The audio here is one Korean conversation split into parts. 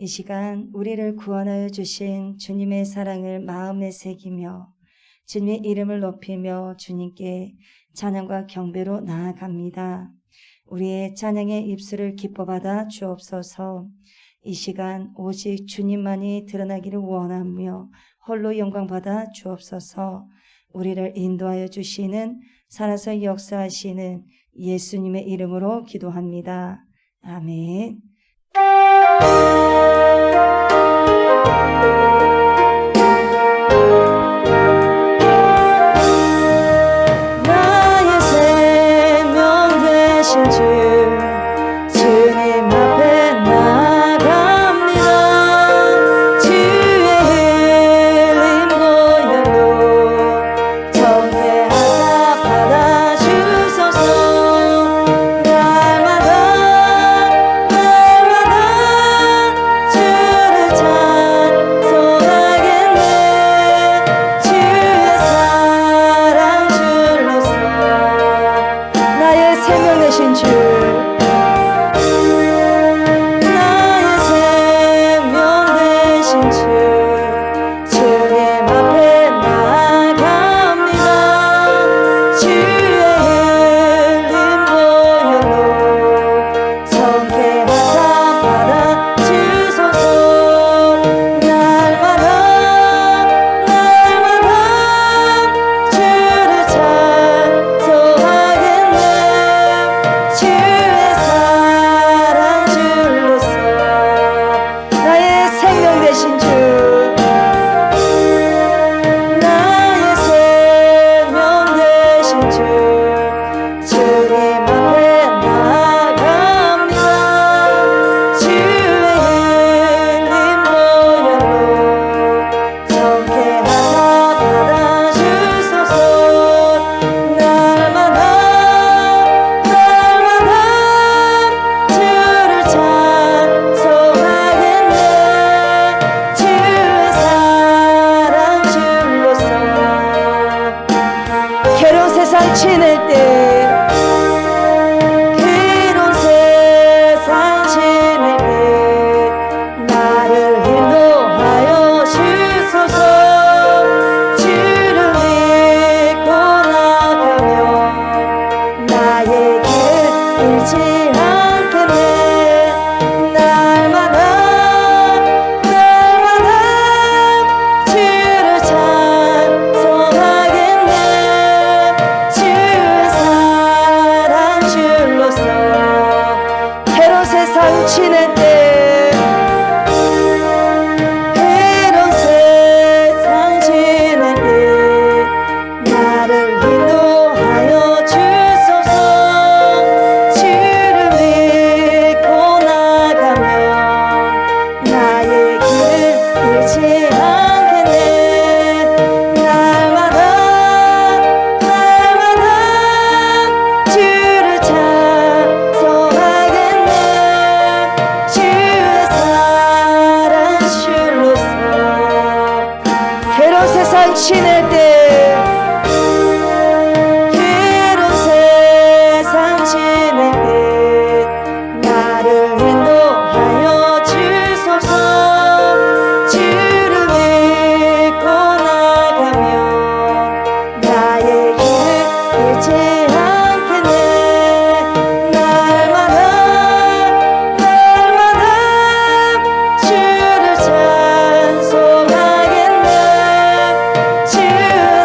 이 시간 우리를 구원하여 주신 주님의 사랑을 마음에 새기며 주님의 이름을 높이며 주님께 찬양과 경배로 나아갑니다. 우리의 찬양의 입술을 기뻐받아 주옵소서. 이 시간 오직 주님만이 드러나기를 원하며 홀로 영광받아 주옵소서. 우리를 인도하여 주시는 살아서 역사하시는 예수님의 이름으로 기도합니다. 아멘. 나의 생명 되신 주 주님 앞에 나아갑니다. 주의 흘린 보혈로 정죄하사 받아주소서. 날마다 주를 찬송하겠네. 주의 사랑 줄로서 나의 생명 되신 주 나의 생명 되신 주 주님 앞에 나아갑니다. 주의 흘린 보혈로 정죄하사 받아주소서. 날마다 주를 찬송하겠네. 주의 사랑 줄로서 나의 생명 되신 주 나의 생명 되신 주 주님 앞에 나아갑니다. 주의 흘린 보혈로 정죄하사 받아주소서. 날마다 주를 찬송하겠네. 주의 사랑 줄로서 괴로운 세상 지낼 때 괴로운 세상 지낼 때 나를 인도하여 주소서. 주를 믿고 나가며 나의 길 잃지 않겠네. 날마다 주를 찬송하겠네. 주의 사랑 줄로서 괴로운 세상 지낼 때 괴로운 세상 지낼 때 나를 인도하여 주소서. 주를 믿고 나가며 나의 길을 잃지 않겠네. 날마다 주를 찬송하겠네. 주의 사랑 줄로서 괴로운 세상 지낼 때 괴로운 세상 지낼 때 나를 인도하여 주소서. 주를 믿고 나가며 나의 길을 잃지 않겠네. 날마다 주를 찬송하겠네. 주의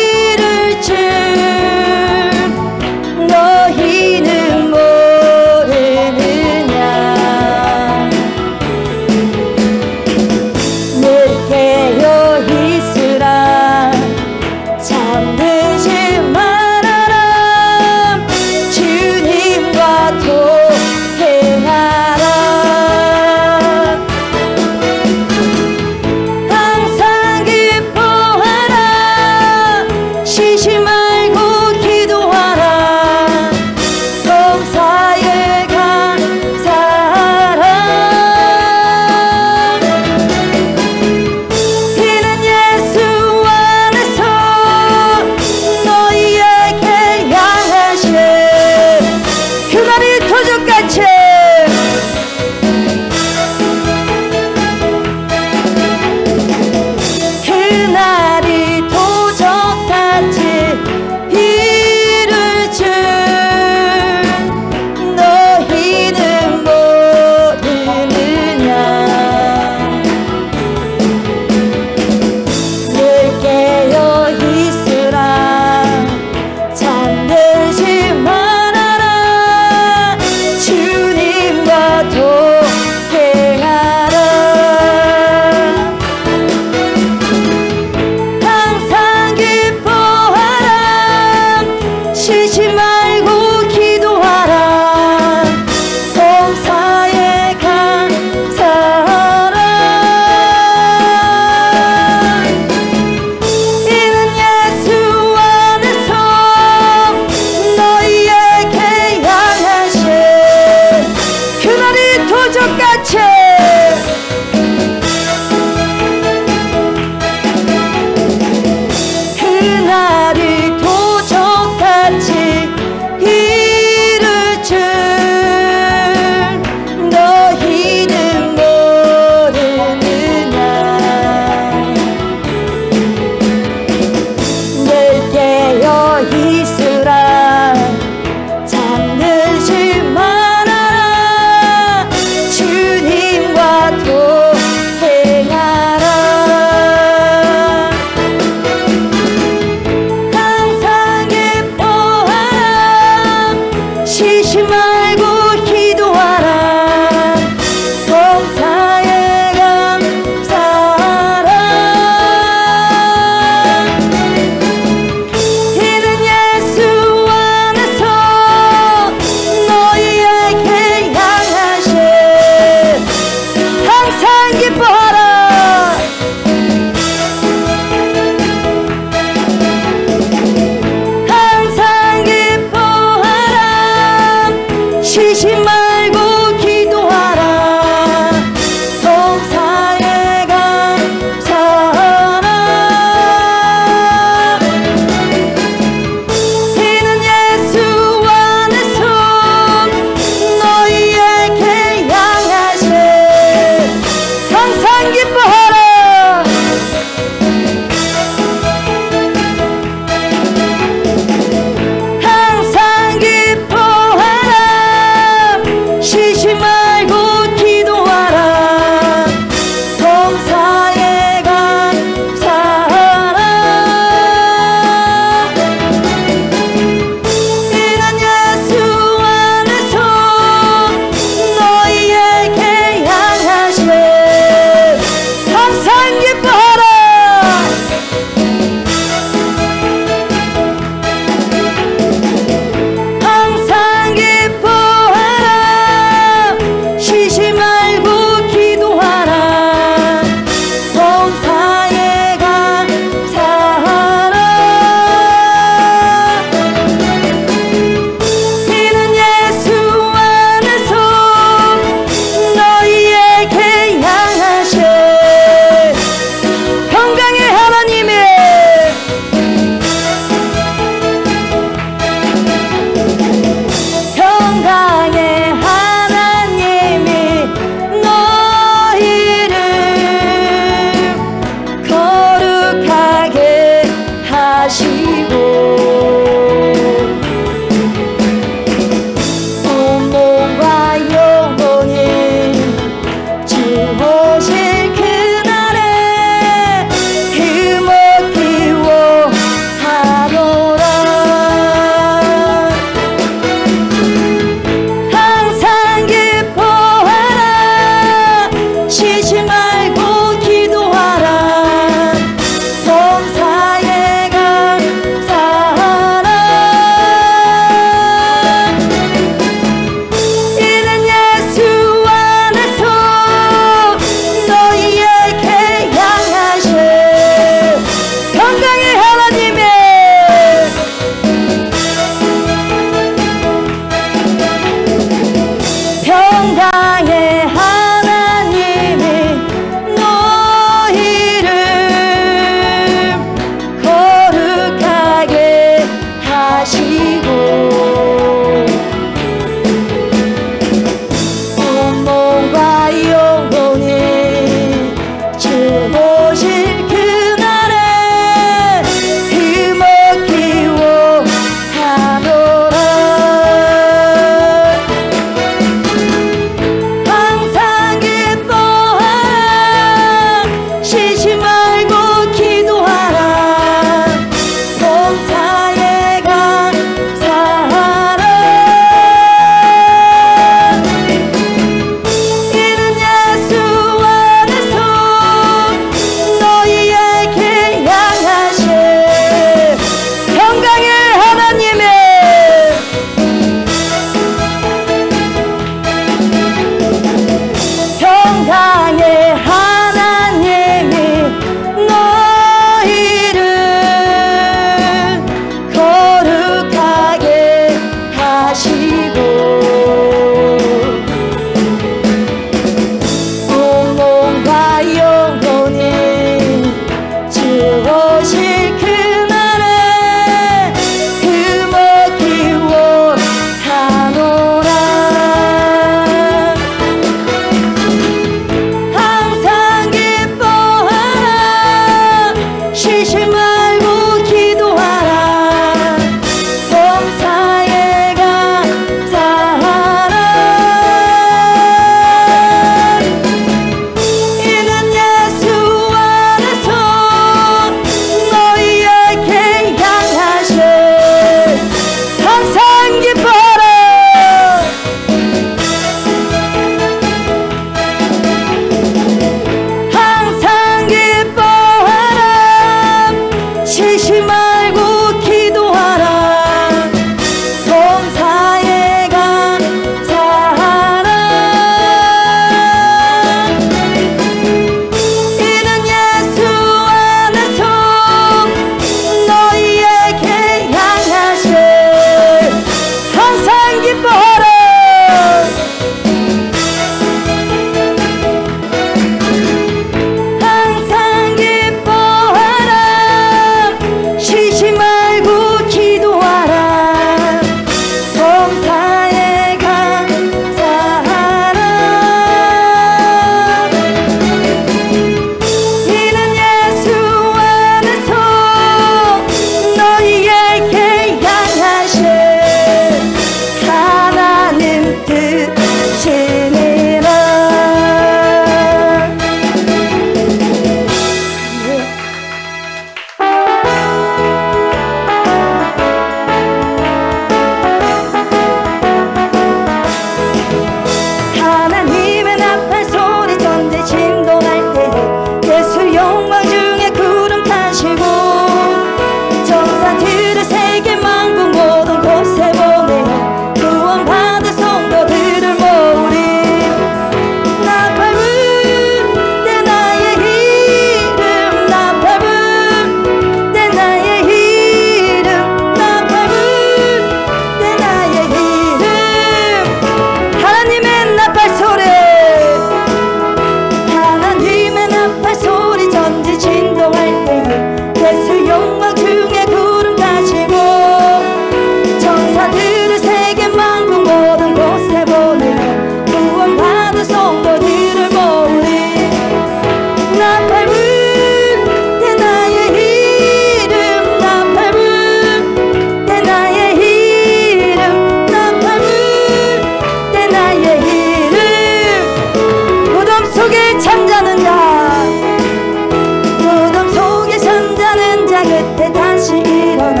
끝에 다시 일어나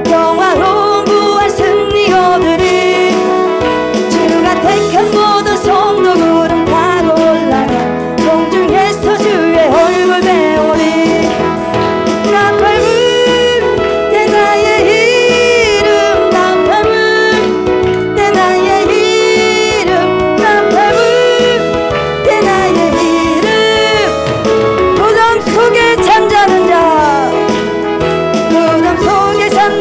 영화로운 부활 승리 얻으리. 주가 택한 모든 성도 구름 타고 올라가 공중에서 주의 얼굴 배우리. 나팔불 내 나의 이름 나팔불 내 나의 이름 나팔불 내 나의 이름. 무덤 속에 잠자는 자 무덤 속에 잠자는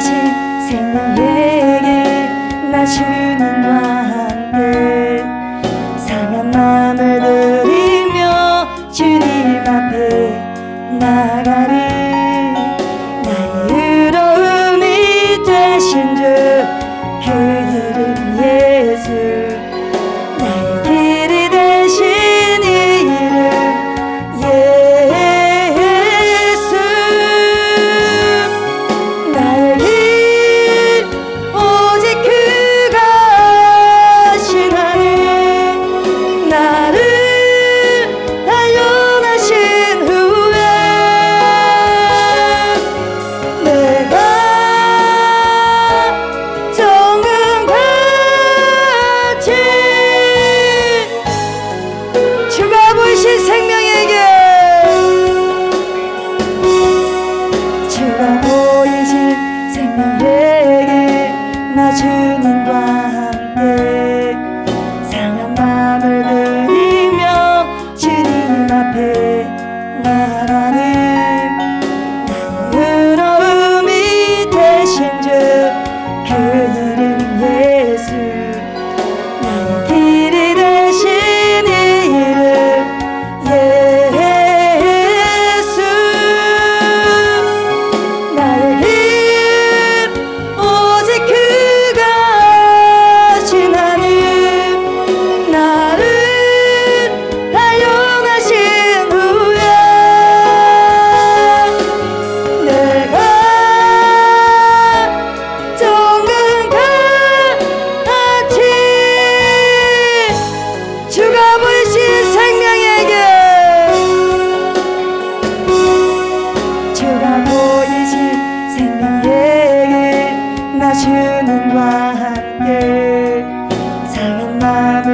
보이신 생명의 길 나 주님과 함께 상한 마음을 드리며 주님 앞에 나가리 나의 의로움이 되신 주 그 이름 예수 나의 길이 되신 이 이름 예수 나의 길 오직 그가 하시나니 나를 단련하신 후에 내가 정금같이 주가 보이신 생명의 길 주가 보이신 생명의 길 나 주님과 함께 상한 마음을 드리며 주님 앞에 나가는 나의 의로움이 되신 주 그 이름 예수 나의 길이 되신 이 이름 예수 나의 길 오직 그가 하시나니 나를 단련하신 후에 내가 정금같이 주가 보이신 생명의 길 주가 보이신 생명의 길 나 주님과 함께 상한 마음을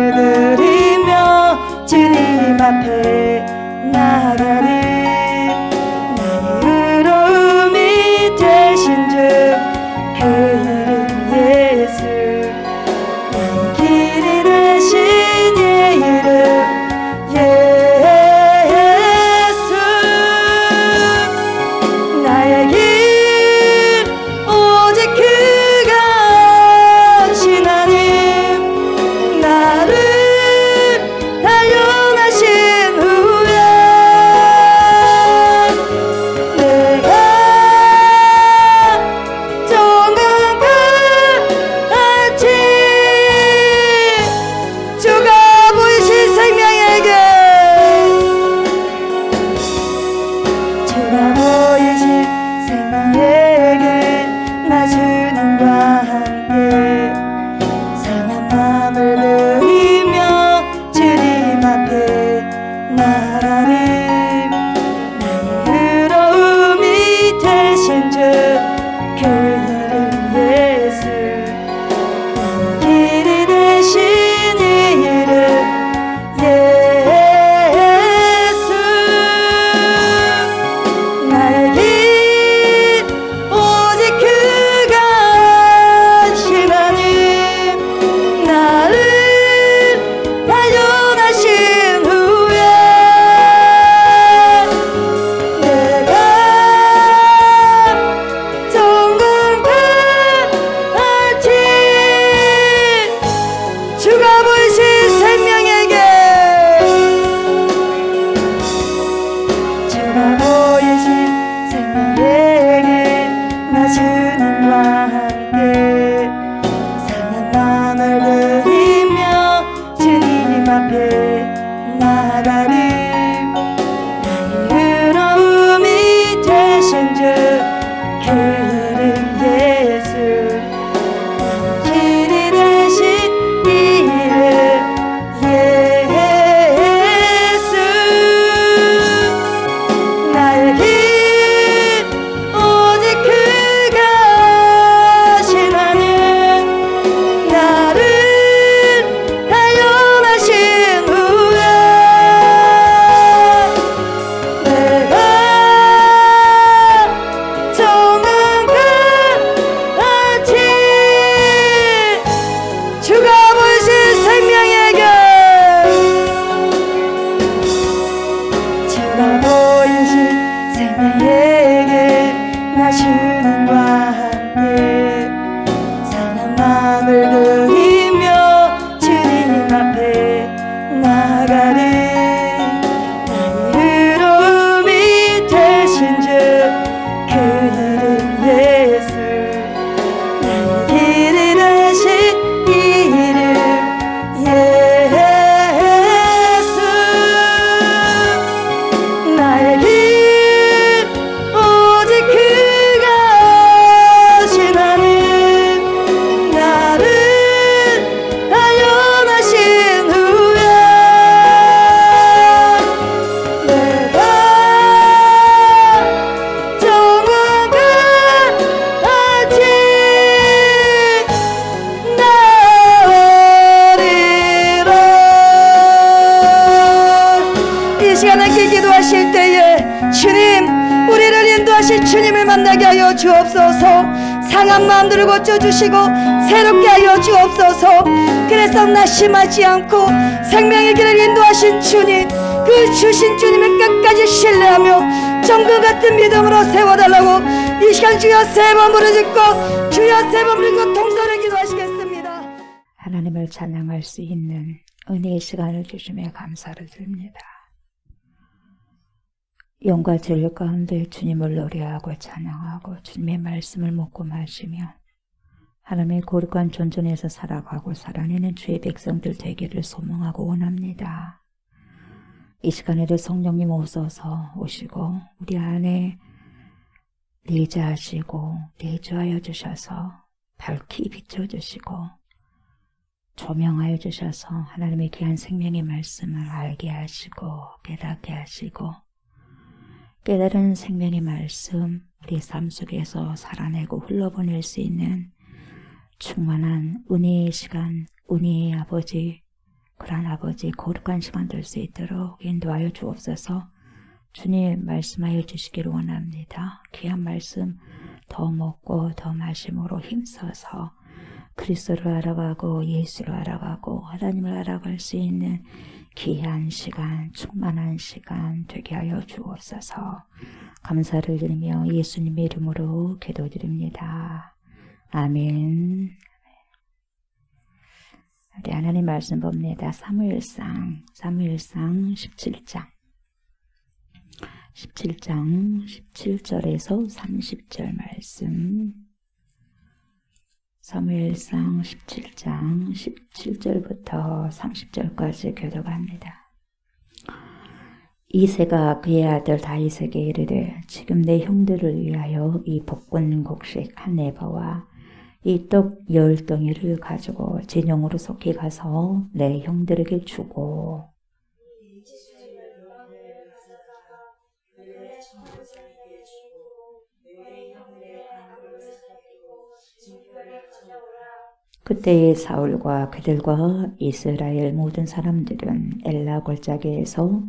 드리며 주님 앞에 나가리 나의 의로움이 되신 주 그 이름 예수 나의 길이 되신 이 이름 예수 나의 길 오직 그가 하시나니 만나게 하여 주옵소서. 상한 마음들을 고쳐주시고 새롭게 하여 주옵소서. 그래서 낙심하지 않고 생명의 길을 인도하신 주님, 그 주신 주님을 끝까지 신뢰하며 정금 같은 믿음으로 세워달라고 이 시간 주여 세 번 부르짖고 주여 세 번 부르짖고 동서를 기도하시겠습니다. 하나님을 찬양할 수 있는 은혜의 시간을 주시며 감사를 드립니다. 영과 진리 가운데 주님을 노래하고 찬양하고 주님의 말씀을 묻고 마시며 하나님의 거룩한 존전에서 살아가고 살아내는 주의 백성들 되기를 소망하고 원합니다. 이 시간에도 성령님 오시고 우리 안에 내자하시고 내주하여 주셔서 밝히 비춰주시고 조명하여 주셔서 하나님의 귀한 생명의 말씀을 알게 하시고 깨닫게 하시고 깨달은 생명의 말씀 우리 삶 속에서 살아내고 흘러보낼 수 있는 충만한 은혜의 시간, 은혜의 아버지, 그런 아버지 거룩한 시간 될 수 있도록 인도하여 주옵소서. 주님 말씀하여 주시기를 원합니다. 귀한 말씀 더 먹고 더 마심으로 힘써서 그리스도를 알아가고 예수를 알아가고 하나님을 알아갈 수 있는 귀한 시간, 충만한 시간 되게 하여 주옵소서. 감사를 드리며 예수님의 이름으로 기도드립니다. 아멘. 우리 하나님 말씀 봅니다. 사무엘상 17장 17절에서 30절 말씀. 사무엘상 17장 17절부터 30절까지 교독합니다. 이새가 그의 아들 다윗에게 이르되 지금 내 형들을 위하여 이 볶은 곡식 한 에바와 이 떡 10덩이를 가지고 진영으로 속히 가서 내 형들에게 주고 그때의 사울과 그들과 이스라엘 모든 사람들은 엘라 골짜기에서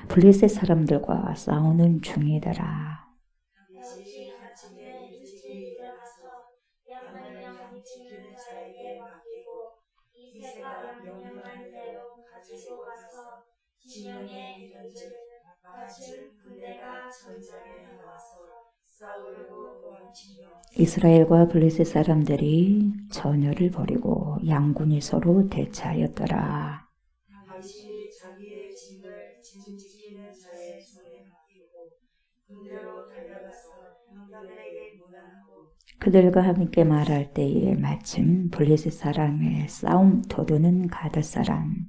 블레셋 사람들과 싸우는 중이더라. 이스라엘과 블레셋 사람들이 전열을 벌이고 양군이 서로 대치하였더라. 다윗이 자기의 짐을 짐지키는 자의 손에 맡기고 군대로 달려가서 형들에게 문안하고 그들과 함께 말할 때에 마침 블레셋 사람의 싸움 도두는 가드 사람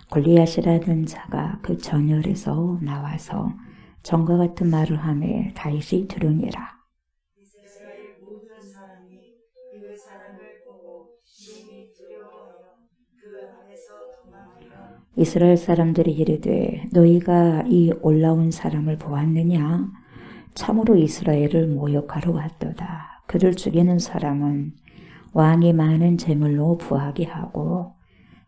골리앗이라는 자가 그 전열에서 나와서 전과 같은 말을 하매 다윗이 들으니라. 이스라엘 모든 사람이 그 사람을 보고 심히 두려워하여 그 앞에서 도망하여 이스라엘 사람들이 이르되 너희가 이 올라온 사람을 보았느냐? 참으로 이스라엘을 모욕하러 왔도다. 그를 죽이는 사람은 왕이 많은 재물로 부하게 하고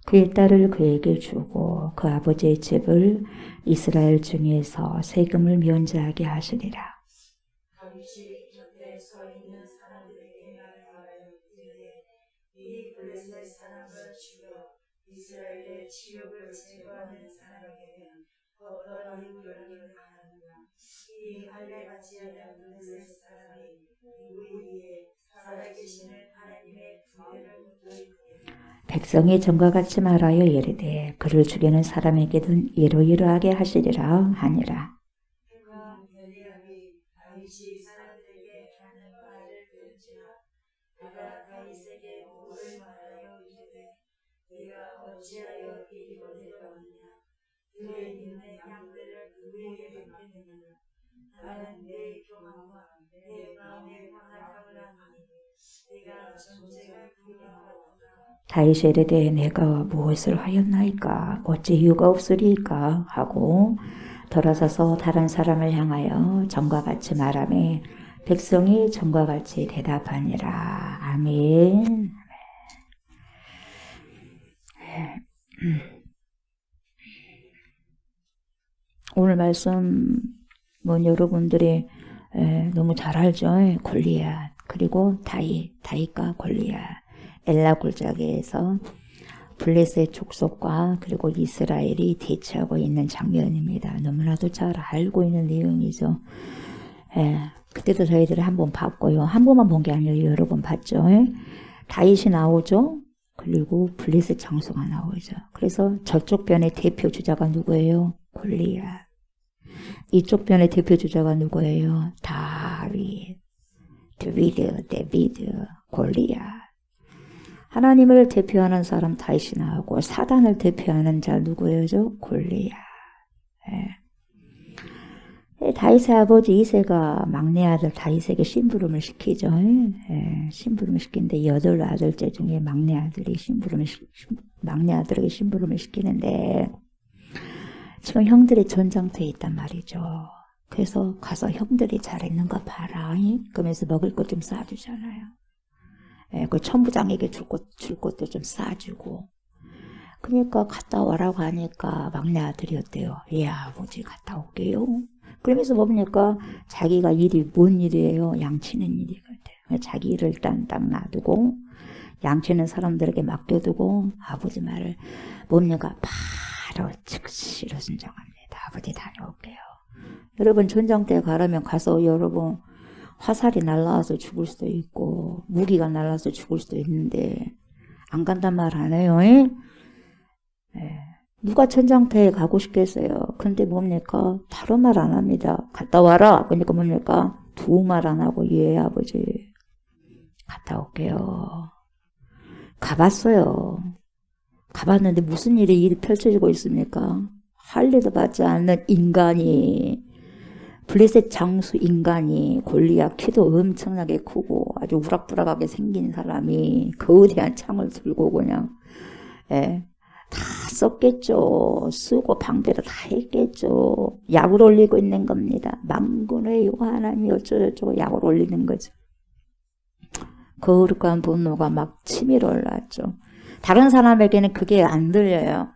그의 딸을 그에게 주고 그 아버지의 집을 이스라엘 중에서 세금을 면제하게 하시리라. 다윗이 곁에 서 있는 사람들에게 말하여 이르되 이 블레셋 사람을 죽여 이스라엘의 치욕을 제거하는 사람에게는 어떠한 유언을 하느냐. 이 할례받지 않은 블레셋 사람이 우리 위에 살아계시는 하나님의 군대를 도입하리라. 백성이 전과 같이 말하여 이르되 그를 죽이는 사람에게는 이러이러하게 하시리라 하니라. 그가 베리암이 다윗이 사람들에게 하는 말을 들은지라. 그가 다윗에게 뭐를 말하여 이르되 네가 어찌하여 이리 보내려왔느냐. 들에 있는 양들을 누구에게 맡겼느냐. 나는 내 교만과 내 마음의 광활함을 아니 네가 전쟁을 구경하도다. 다윗이 이르되 내가 무엇을 하였나이까 어찌 이유가 없으리까 하고 돌아서서 다른 사람을 향하여 전과 같이 말하매 백성이 전과 같이 대답하니라. 아멘. 오늘 말씀은 여러분들이 너무 잘 알죠. 골리앗. 그리고 다윗과 골리앗. 엘라 골짜기에서 블레셋 족속과 그리고 이스라엘이 대치하고 있는 장면입니다. 너무나도 잘 알고 있는 내용이죠. 그때도 저희들이 한번 봤고요. 한 번만 본 게 아니에요. 여러 번 봤죠. 다윗이 나오죠. 그리고 블레셋 장수가 나오죠. 그래서 저쪽 변의 대표 주자가 누구예요? 골리앗. 이쪽 변의 대표 주자가 누구예요? 다윗, 데비드, 골리앗. 하나님을 대표하는 사람 다윗이 나오고 사단을 대표하는 자 누구예요? 골리앗. 다윗의 아버지 이새가 막내 아들 다윗에게 심부름을 시키죠. 심부름을 시키는데 8아들째 중에 막내 아들에게 심부름을 시키는데 지금 형들이 전장터에 있단 말이죠. 그래서 가서 형들이 잘했는가 봐라. 그러면서 먹을 것 좀 싸주잖아요. 그 천부장에게 줄 것도 좀 싸주고. 그러니까 갔다 와라고 하니까 막내 아들이 어때요? 예, 아버지 갔다 올게요. 그러면서 뭡니까? 자기가 일이 뭔 일이에요? 양치는 일이거든. 자기 일을 일단 딱 놔두고 양치는 사람들에게 맡겨두고 아버지 말을 뭡니까? 바로 즉시로 순종합니다. 아버지 다녀올게요. 여러분 전장터에 가려면 가서 여러분 화살이 날라와서 죽을 수도 있고 무기가 날라와서 죽을 수도 있는데 안 간단 말 안 해요. 누가 전장터에 가고 싶겠어요. 근데 뭡니까? 다른 말 안 합니다. 갔다 와라. 그러니까 뭡니까? 두 말 안 하고 예 아버지 갔다 올게요. 가봤어요. 가봤는데 무슨 일이 펼쳐지고 있습니까? 할 일도 받지 않는 인간이 블레셋 장수 인간이 골리앗 키도 엄청나게 크고 아주 우락부락하게 생긴 사람이 거대한 창을 들고 그냥 다 썼겠죠. 쓰고 방패도 다 했겠죠. 약을 올리고 있는 겁니다. 만군의 여호와 하나님이 어쩌고저쩌고 약을 올리는 거죠. 거룩한 분노가 막 치밀어 올랐죠. 다른 사람에게는 그게 안 들려요.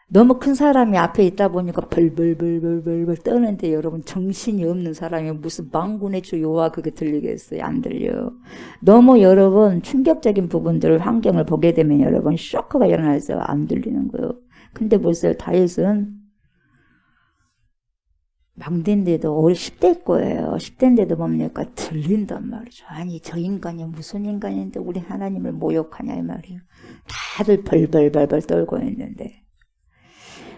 너무 큰 사람이 앞에 있다 보니까 벌벌벌벌벌 떠는데 여러분 정신이 없는 사람이 무슨 만군의 주 여호와 그게 들리겠어요? 안 들려요. 너무 여러분 충격적인 부분들 환경을 보게 되면 여러분 쇼크가 일어나서 안 들리는 거예요. 근데 보세요. 다윗은 망대인데도 우리 10대 거예요. 10대인데도 뭡니까? 들린단 말이죠. 아니 저 인간이 무슨 인간인데 우리 하나님을 모욕하냐 이 말이에요. 다들 벌벌벌벌 떨고 있는데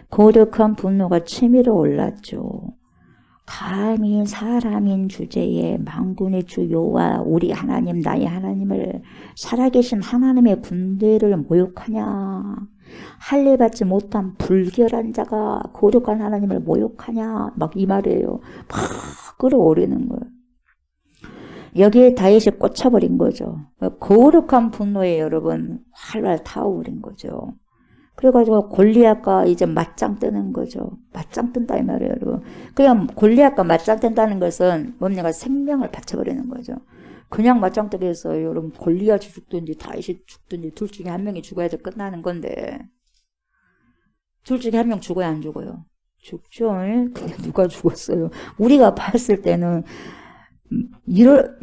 거룩한 분노가 치밀어 올랐죠. 감히 사람인 주제에 만군의 주 여호와 우리 하나님 나의 하나님을 살아계신 하나님의 군대를 모욕하냐. 할례 받지 못한 불결한 자가 거룩한 하나님을 모욕하냐. 막 이 말이에요. 막 끌어오르는 거예요. 여기에 다윗이 꽂혀버린 거죠. 거룩한 분노에 여러분 활활 타오른 거죠. 그래가지고 골리앗과 이제 맞짱 뜨는 거죠. 맞짱 뜬다 이 말이에요, 여러분. 그냥 골리앗과 맞짱 뜬다는 것은 뭡니까? 생명을 바쳐버리는 거죠. 그냥 맞짱 뜨게 해서 여러분 골리앗이 죽든지 다윗이 죽든지 둘 중에 한 명이 죽어야 끝나는 건데 둘 중에 한 명 죽어야 안 죽어요? 죽죠. 근데 누가 죽었어요? 우리가 봤을 때는 이런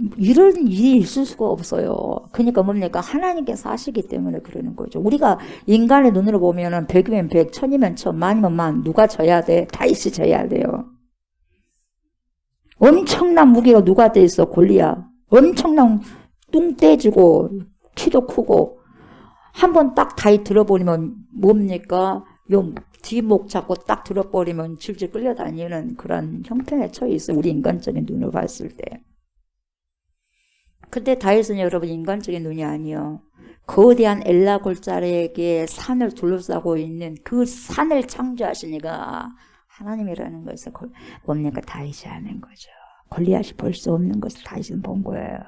일이 있을 수가 없어요. 그러니까 뭡니까? 하나님께서 하시기 때문에 그러는 거죠. 우리가 인간의 눈으로 보면은 100이면 100, 1000이면 1000, 만이면 만. 누가 져야 돼? 다윗이 져야 돼요. 엄청난 무기가 누가 돼 있어? 골리앗. 엄청난 뚱 떼지고 키도 크고 한 번 딱 다윗 들어버리면 뭡니까? 요 뒷목 잡고 딱 들어버리면 질질 끌려다니는 그런 형편에 처해 있어요. 우리 인간적인 눈으로 봤을 때. 근데 다윗은 여러분 인간적인 눈이 아니요. 거대한 엘라 골짜기에 산을 둘러싸고 있는 그 산을 창조하신 이가 하나님이라는 것을 뭡니까? 다윗이 아는 거죠. 골리앗이 볼 수 없는 것을 다윗은 본 거예요.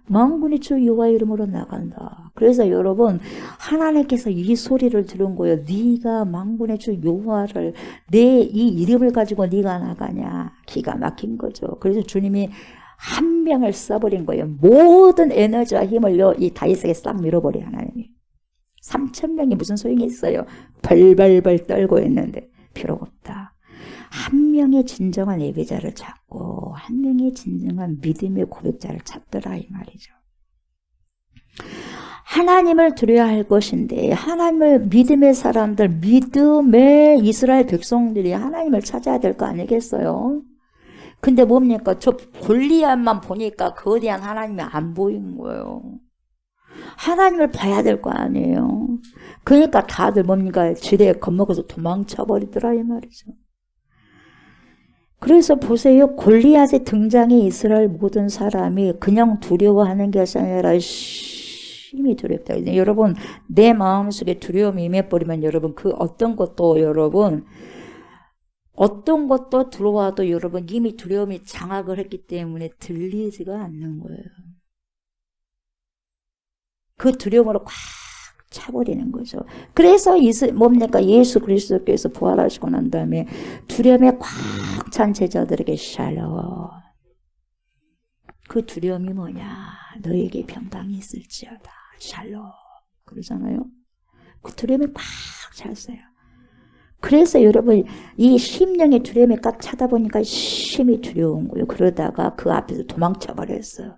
만군의 주 여호와 이름으로 나간다. 그래서 여러분 하나님께서 이 소리를 들은 거예요. 네가 만군의 주 여호와를 내 이 이름을 가지고 네가 나가냐. 기가 막힌 거죠. 그래서 주님이 한 명을 써버린 거예요. 모든 에너지와 힘을 이 다윗에게 싹 밀어버려 하나님이. 3000명이 무슨 소용이 있어요. 벌벌벌 떨고 있는데 필요 없다. 한 명의 진정한 예배자를 찾고 한 명의 진정한 믿음의 고백자를 찾더라 이 말이죠. 하나님을 두려워할 것인데 하나님을 믿음의 사람들, 믿음의 이스라엘 백성들이 하나님을 찾아야 될 거 아니겠어요? 근데 뭡니까? 저 골리앗만 보니까 거대한 하나님이 안 보이는 거예요. 하나님을 봐야 될 거 아니에요. 그러니까 다들 뭡니까? 지레에 겁먹어서 도망쳐버리더라 이 말이죠. 그래서 보세요. 골리앗의 등장에 이스라엘 모든 사람이 그냥 두려워하는 것이 아니라 심히 두렵다. 여러분 내 마음속에 두려움이 임해버리면 여러분 그 어떤 것도 들어와도 여러분 이미 두려움이 장악을 했기 때문에 들리지가 않는 거예요. 그 두려움으로 꽉 차버리는 거죠. 그래서 뭡니까? 예수 그리스도께서 부활하시고 난 다음에 두려움에 꽉 찬 제자들에게 샬롬. 그 두려움이 뭐냐? 너에게 평강이 있을지어다. 샬롬. 그러잖아요. 그 두려움이 꽉 찼어요. 그래서 여러분 이 심령의 두려움에 꽉 차다 보니까 심히 두려운 거예요. 그러다가 그 앞에서 도망쳐버렸어요.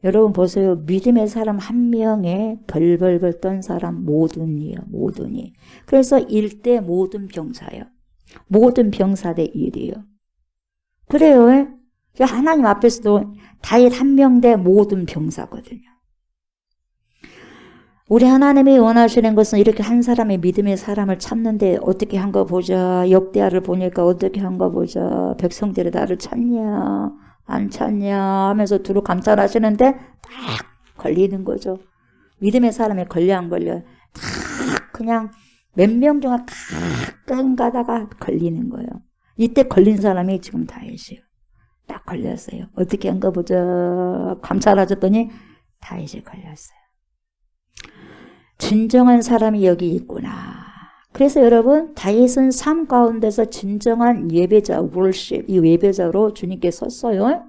여러분 보세요. 믿음의 사람 한 명에 벌벌벌 떤 사람 모든이에요. 모든이. 그래서 일대 모든 병사예요. 모든 병사대 일이에요. 그래요. 하나님 앞에서도 다윗 한 명 대 모든 병사거든요. 우리 하나님이 원하시는 것은 이렇게 한 사람의 믿음의 사람을 찾는데 어떻게 한 거 보자. 역대하를 보니까 어떻게 한 거 보자. 백성들이 나를 찾냐 안 찾냐 하면서 두루 감찰하시는데 딱 걸리는 거죠. 믿음의 사람이 걸려 안 걸려. 딱 그냥 몇 명 중에 가끔 가다가 걸리는 거예요. 이때 걸린 사람이 지금 다윗이에요. 딱 걸렸어요. 어떻게 한 거 보자. 감찰하셨더니 다윗이 걸렸어요. 진정한 사람이 여기 있구나. 그래서 여러분 다윗은 삶 가운데서 진정한 예배자, 월십, 이 예배자로 주님께 섰어요.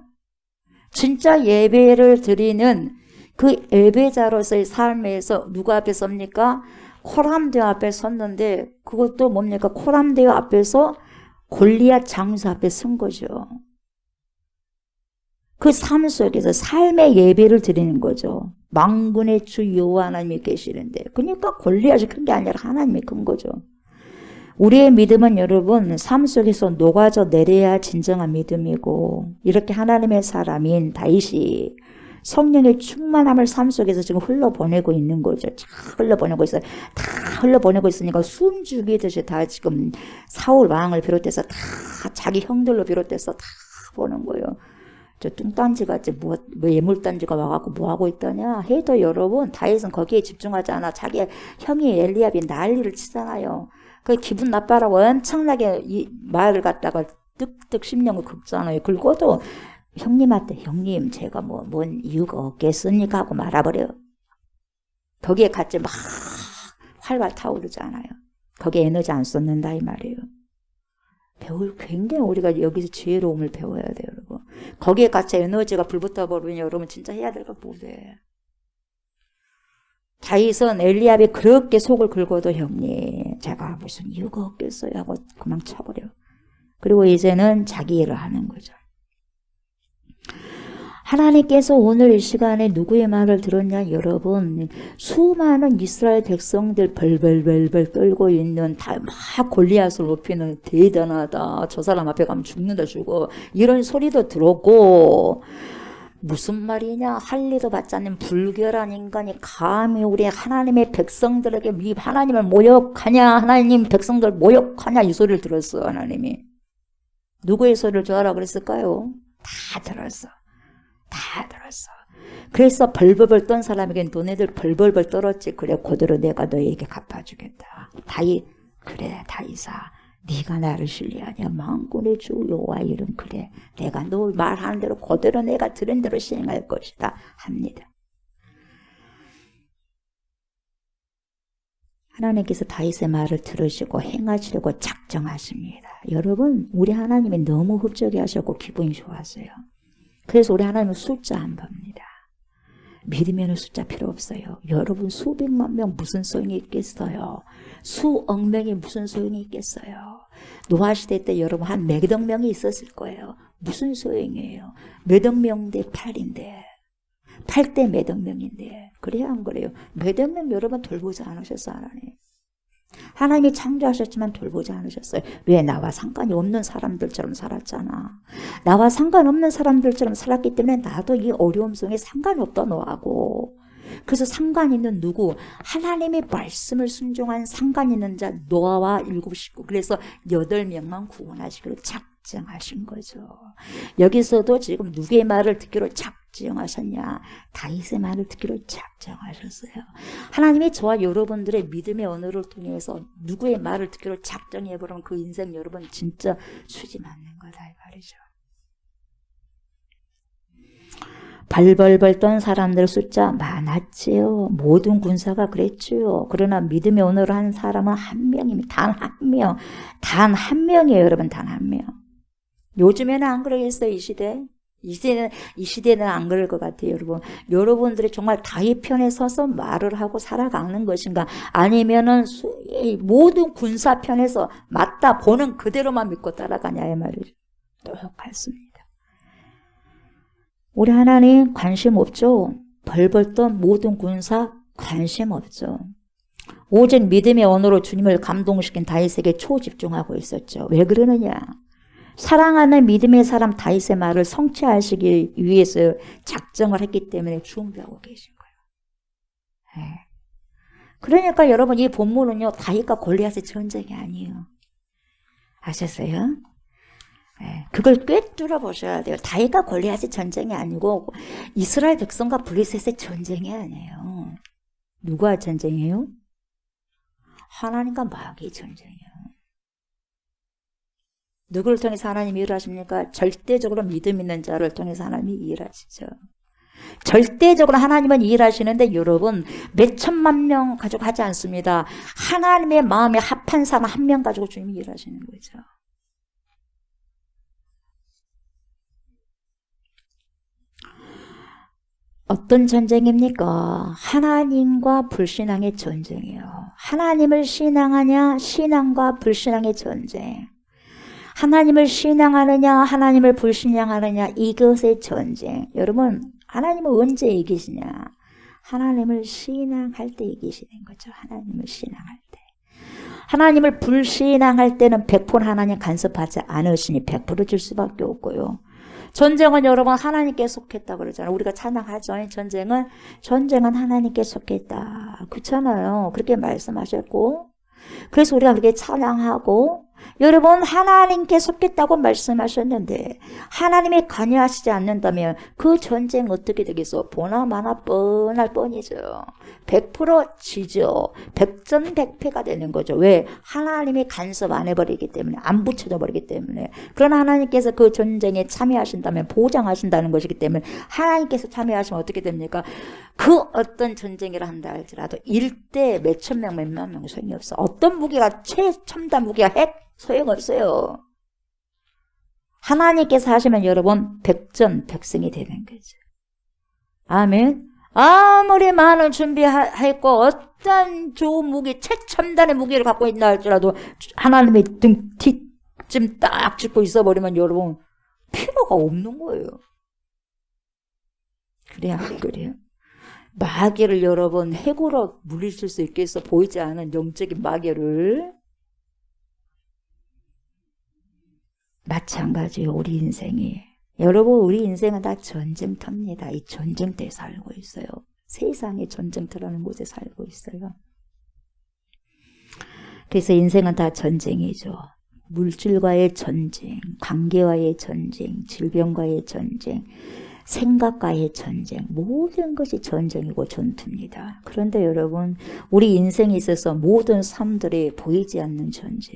진짜 예배를 드리는 그 예배자로서의 삶에서 누가 앞에 섭니까? 코람데오 앞에 섰는데 그것도 뭡니까? 코람데오 앞에서 골리앗 장수 앞에 선 거죠. 그 삶 속에서 삶의 예배를 드리는 거죠. 만군의 주 여호와 하나님이 계시는데 그러니까 골리앗이 큰 게 아니라 하나님이 큰 거죠. 우리의 믿음은 여러분 삶 속에서 녹아져 내려야 진정한 믿음이고 이렇게 하나님의 사람인 다윗이 성령의 충만함을 삶 속에서 지금 흘러보내고 있는 거죠. 다 흘러보내고 있어요. 다 흘러보내고 있으니까 숨 죽이듯이 다 지금 사울 왕을 비롯해서 다 자기 형들로 비롯해서 다 보는 거예요. 저 뚱딴지같이 뭐 예물단지가 와갖고 뭐 하고 있더냐 해도 여러분 다윗은 거기에 집중하지 않아. 자기 형이 엘리압이 난리를 치잖아요. 그 기분 나빠라고 엄청나게 이 말을 갖다가 뜩뜩 심령을 긁잖아요. 긁어도 형님한테 형님 제가 뭔 이유가 없겠습니까 하고 말아버려요. 거기에 같이 막 활활 타오르잖아요. 거기에 에너지 안 쏟는다 이 말이에요. 굉장히 우리가 여기서 지혜로움을 배워야 돼요, 여러분. 거기에 같이 에너지가 불붙어 버리면 여러분 진짜 해야 될 거 뭐래. 다윗은 엘리압이 그렇게 속을 긁어도 형님 제가 무슨 이유가 없겠어요 하고 그만 쳐버려. 그리고 이제는 자기 일을 하는 거죠. 하나님께서 오늘 이 시간에 누구의 말을 들었냐 여러분. 수많은 이스라엘 백성들 벌벌벌벌 떨고 있는 막 골리앗을 높이는 대단하다. 저 사람 앞에 가면 죽는다 죽어. 이런 소리도 들었고 무슨 말이냐 할 리도 받지 않는 불결한 인간이 감히 우리 하나님의 백성들에게 하나님을 모욕하냐 하나님 백성들 모욕하냐 이 소리를 들었어. 하나님이 누구의 소리를 좋아하라 그랬을까요? 다 들었어. 다 들었어. 그래서 벌벌벌 떤 사람에겐 너네들 벌벌벌 떨었지. 그래 그대로 내가 너에게 갚아주겠다. 다윗 그래 다윗아 네가 나를 신뢰하냐 만군의 주 여호와 이름 그래 내가 너 말하는 대로 그대로 내가 들은 대로 시행할 것이다 합니다. 하나님께서 다윗의 말을 들으시고 행하시려고 작정하십니다. 여러분 우리 하나님이 너무 흡족해 하셨고 기분이 좋았어요. 그래서 우리 하나님은 숫자 안 봅니다. 믿으면 숫자 필요 없어요. 여러분 수백만 명 무슨 소용이 있겠어요. 수억 명이 무슨 소용이 있겠어요. 노아 시대 때 여러분 한 몇억 명이 있었을 거예요. 무슨 소용이에요? 몇억 명 대 8인데 8대 몇억 명인데 그래요 안 그래요? 몇억 명 여러분 돌보지 않으셨어요 하나님? 하나님이 창조하셨지만 돌보지 않으셨어요. 왜? 나와 상관이 없는 사람들처럼 살았잖아. 나와 상관없는 사람들처럼 살았기 때문에 나도 이 어려움 속에 상관없다 너하고. 그래서 상관 있는 누구? 하나님의 말씀을 순종한 상관 있는 자 노아와 7 식구. 그래서 8명만 구원하시기로 작정하신 거죠. 여기서도 지금 누구의 말을 듣기로 작정하셨냐? 다윗의 말을 듣기로 작정하셨어요. 하나님이 저와 여러분들의 믿음의 언어를 통해서 누구의 말을 듣기로 작정해버리면 그 인생 여러분 진짜 수지 맞는 거다 이 말이죠. 발벌벌 떤 사람들 숫자 많았지요. 모든 군사가 그랬지요. 그러나 믿음의 언어를 하는 사람은 한 명입니다. 단 한 명. 단 한 명이에요 여러분. 단 한 명. 요즘에는 안 그러겠어요 이 시대? 이 시대는 안 그럴 것 같아요 여러분. 여러분들이 정말 다윗 편에 서서 말을 하고 살아가는 것인가, 아니면은 모든 군사 편에서 맞다 보는 그대로만 믿고 따라가냐 이 말이죠. 똑같습니다. 우리 하나님 관심 없죠. 벌벌 떤 모든 군사 관심 없죠. 오직 믿음의 언어로 주님을 감동시킨 다윗에게 초집중하고 있었죠. 왜 그러느냐? 사랑하는 믿음의 사람 다윗의 말을 성취하시기 위해서 작정을 했기 때문에 준비하고 계신 거예요. 네. 그러니까 여러분 이 본문은요 다윗과 골리앗의 전쟁이 아니에요. 아셨어요? 네. 그걸 꿰뚫어 보셔야 돼요. 다윗과 골리앗의 전쟁이 아니고 이스라엘 백성과 블레셋의 전쟁이 아니에요. 누구와 전쟁이에요? 하나님과 마귀의 전쟁이에요. 누구를 통해서 하나님이 일하십니까? 절대적으로 믿음 있는 자를 통해서 하나님이 일하시죠. 절대적으로 하나님은 일하시는데 여러분 몇 천만 명 가지고 하지 않습니다. 하나님의 마음에 합한 사람 한 명 가지고 주님이 일하시는 거죠. 어떤 전쟁입니까? 하나님과 불신앙의 전쟁이에요. 하나님을 신앙하냐 신앙과 불신앙의 전쟁. 하나님을 신앙하느냐 하나님을 불신앙하느냐 이것의 전쟁. 여러분 하나님은 언제 이기시냐? 하나님을 신앙할 때 이기시는 거죠. 하나님을 신앙할 때. 하나님을 불신앙할 때는 100% 하나님 간섭하지 않으시니 100% 줄 수밖에 없고요. 전쟁은 여러분 하나님께 속했다 그러잖아요. 우리가 찬양하죠. 전쟁은 하나님께 속했다. 그렇잖아요. 그렇게 말씀하셨고, 그래서 우리가 그렇게 찬양하고, 여러분 하나님께 속했다고 말씀하셨는데 하나님이 관여하시지 않는다면 그 전쟁 어떻게 되겠어? 보나마나 뻔할 뻔이죠. 100% 지죠. 백전백패가 되는 거죠. 왜? 하나님이 간섭 안 해버리기 때문에, 안 붙여져 버리기 때문에. 그러나 하나님께서 그 전쟁에 참여하신다면 보장하신다는 것이기 때문에 하나님께서 참여하시면 어떻게 됩니까? 그 어떤 전쟁이라 한다 할지라도 1대 몇천 명 몇만 명 소용이 없어. 어떤 무기가 최첨단 무기가 핵? 소용없어요. 하나님께서 하시면 여러분 백전백승이 되는 거죠. 아멘. 아무리 많은 준비했고 어떤 좋은 무기, 최첨단의 무기를 갖고 있나 할지라도 하나님의 등 뒤쯤 딱 짚고 있어버리면 여러분 필요가 없는 거예요. 그래야 안 그래요? 마귀를 여러분 해고로 물리칠 수 있겠어? 보이지 않은 영적인 마귀를. 마찬가지예요. 우리 인생이. 여러분 우리 인생은 다 전쟁터입니다. 이 전쟁터에 살고 있어요. 세상의 전쟁터라는 곳에 살고 있어요. 그래서 인생은 다 전쟁이죠. 물질과의 전쟁, 관계와의 전쟁, 질병과의 전쟁, 생각과의 전쟁, 모든 것이 전쟁이고 전투입니다. 그런데 여러분 우리 인생에 있어서 모든 삶들이 보이지 않는 전쟁,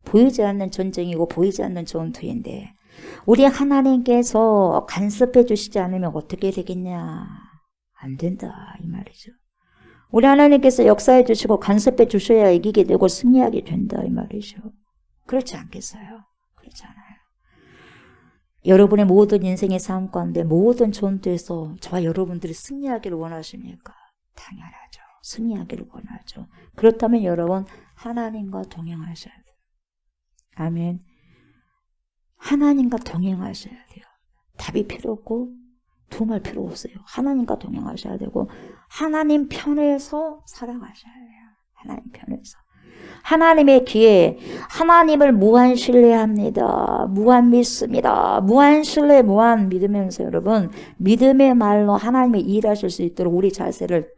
보이지 않는 전쟁이고 보이지 않는 전투인데 우리 하나님께서 간섭해 주시지 않으면 어떻게 되겠냐? 안 된다 이 말이죠. 우리 하나님께서 역사해 주시고 간섭해 주셔야 이기게 되고 승리하게 된다 이 말이죠. 그렇지 않겠어요? 그렇지 않아요. 여러분의 모든 인생의 삶 가운데 모든 전투에서 저와 여러분들이 승리하기를 원하십니까? 당연하죠. 승리하기를 원하죠. 그렇다면 여러분 하나님과 동행하셔야 돼요. 아멘. 하나님과 동행하셔야 돼요. 답이 필요 없고 두말 필요 없어요. 하나님과 동행하셔야 되고 하나님 편에서 살아가셔야 해요. 하나님 편에서. 하나님의 귀에 하나님을 무한 신뢰합니다. 무한 믿습니다. 무한 신뢰, 무한 믿으면서 여러분 믿음의 말로 하나님이 일하실 수 있도록 우리 자세를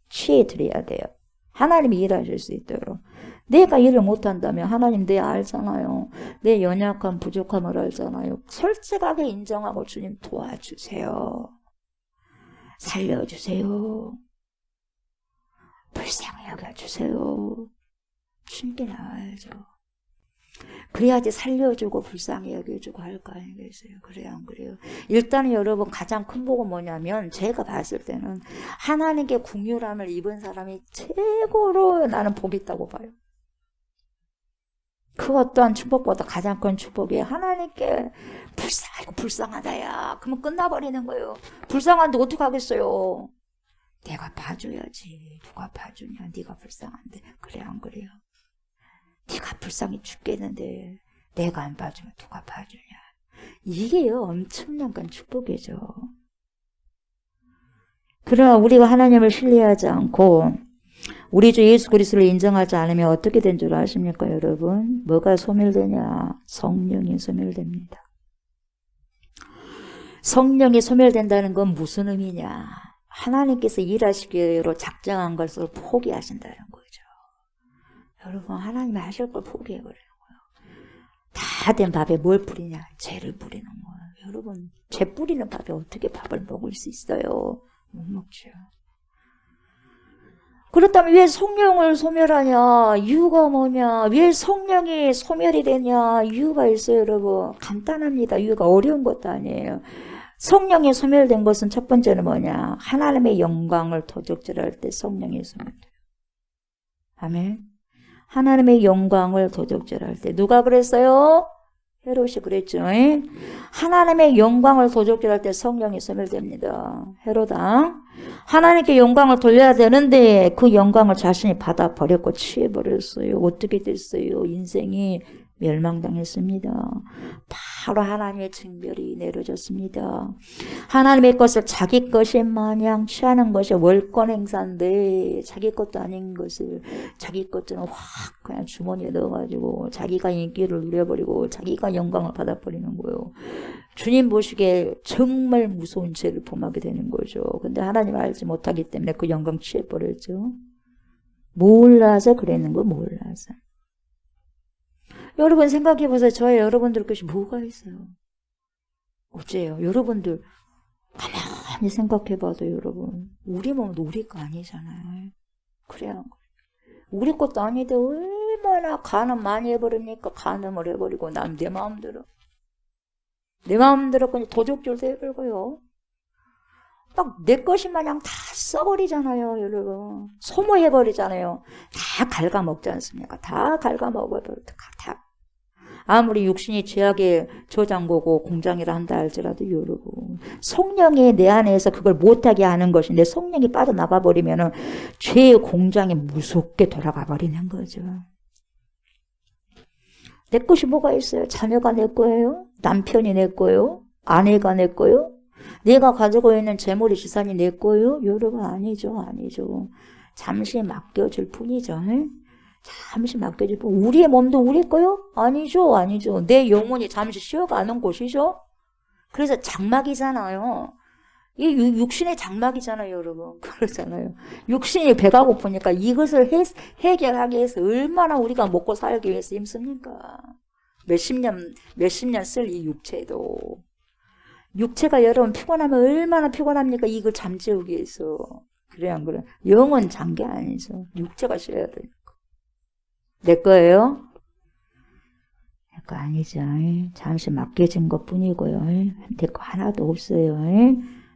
취해 드려야 돼요. 하나님이 일하실 수 있도록. 내가 일을 못한다면 하나님 내 알잖아요. 내 연약함, 부족함을 알잖아요. 솔직하게 인정하고 주님 도와주세요. 살려주세요. 불쌍히 여겨주세요. 주님께 나와야죠. 그래야지 살려주고 불쌍히 여겨주고 할 거 아니겠어요. 그래요 안 그래요? 일단은 여러분 가장 큰 복은 뭐냐면 제가 봤을 때는 하나님께 긍휼함을 입은 사람이 최고로 나는 복이 있다고 봐요. 그 어떠한 축복보다 가장 큰 축복이 하나님께 불쌍하다야. 그러면 끝나버리는 거예요. 불쌍한데 어떡하겠어요. 내가 봐줘야지. 누가 봐주냐. 네가 불쌍한데. 그래 안 그래요? 네가 불쌍히 죽겠는데 내가 안 봐주면 누가 봐주냐. 이게요 엄청난 건 축복이죠. 그러나 우리가 하나님을 신뢰하지 않고 우리 주 예수 그리스도를 인정하지 않으면 어떻게 된 줄 아십니까 여러분? 뭐가 소멸되냐? 성령이 소멸됩니다. 성령이 소멸된다는 건 무슨 의미냐? 하나님께서 일하시기로 작정한 것을 포기하신다는 거죠. 여러분 하나님이 하실 걸 포기해버리는 거예요. 다 된 밥에 뭘 뿌리냐? 죄를 뿌리는 거예요. 여러분 죄 뿌리는 밥에 어떻게 밥을 먹을 수 있어요? 못 먹죠. 그렇다면 왜 성령을 소멸하냐? 이유가 뭐냐? 왜 성령이 소멸이 되냐? 이유가 있어요 여러분. 간단합니다. 이유가 어려운 것도 아니에요. 성령이 소멸된 것은 첫 번째는 뭐냐? 하나님의 영광을 도적질할 때 성령이 소멸돼요. 아멘. 하나님의 영광을 도적질할 때 누가 그랬어요? 헤롯이 그랬죠. 하나님의 영광을 도적질할 때 성령이 소멸됩니다. 헤롯왕 하나님께 영광을 돌려야 되는데 그 영광을 자신이 받아버렸고 취해버렸어요. 어떻게 됐어요? 인생이 멸망당했습니다. 바로 하나님의 징벌이 내려졌습니다. 하나님의 것을 자기 것이 마냥 취하는 것이 월권 행사인데 자기 것도 아닌 것을 자기 것처럼 확 그냥 주머니에 넣어가지고 자기가 인기를 누려버리고 자기가 영광을 받아버리는 거예요. 주님 보시기에 정말 무서운 죄를 범하게 되는 거죠. 근데 하나님을 알지 못하기 때문에 그 영광 취해버렸죠. 몰라서 그랬는 거 몰라서. 여러분 생각해보세요. 저의 여러분들 것이 뭐가 있어요? 어째요? 여러분들 가만히 생각해봐도 여러분 우리 몸은 우리 거 아니잖아요. 그래야 우리 것도 아닌데 얼마나 간음 많이 해버리니까 간음을 해버리고 난 내 마음대로 그냥 도적질도 해버리고요. 막 내 것이 마냥 다 써버리잖아요 여러분. 소모해버리잖아요. 다 갉아먹지 않습니까? 다 갉아먹어버려. 다. 아무리 육신이 죄악의 저장고고 공장이라 한다 할지라도 여러분 성령이 내 안에서 그걸 못하게 하는 것인데 성령이 빠져나가 버리면 죄의 공장이 무섭게 돌아가 버리는 거죠. 내 것이 뭐가 있어요? 자녀가 내 거예요? 남편이 내 거예요? 아내가 내 거예요? 내가 가지고 있는 재물이 지산이 내 거예요? 여러분 아니죠. 잠시 맡겨줄 뿐이죠. 잠시 맡겨줄 뿐. 우리의 몸도 우리 거요? 아니죠. 내 영혼이 잠시 쉬어가는 곳이죠. 그래서 장막이잖아요. 이 육신의 장막이잖아요, 여러분. 그러잖아요. 육신이 배가 고프니까 이것을 해결하기 위해서 얼마나 우리가 먹고 살기 위해서 힘씁니까? 몇십 년 쓸 이 육체도. 육체가 여러분 피곤하면 얼마나 피곤합니까? 이걸 잠재우기 위해서. 그래 안 그래? 영은 잔 게 아니죠. 육체가 쉬어야 되니까. 내 거예요? 내 거 아니죠. 잠시 맡겨진 것 뿐이고요. 내 거 하나도 없어요.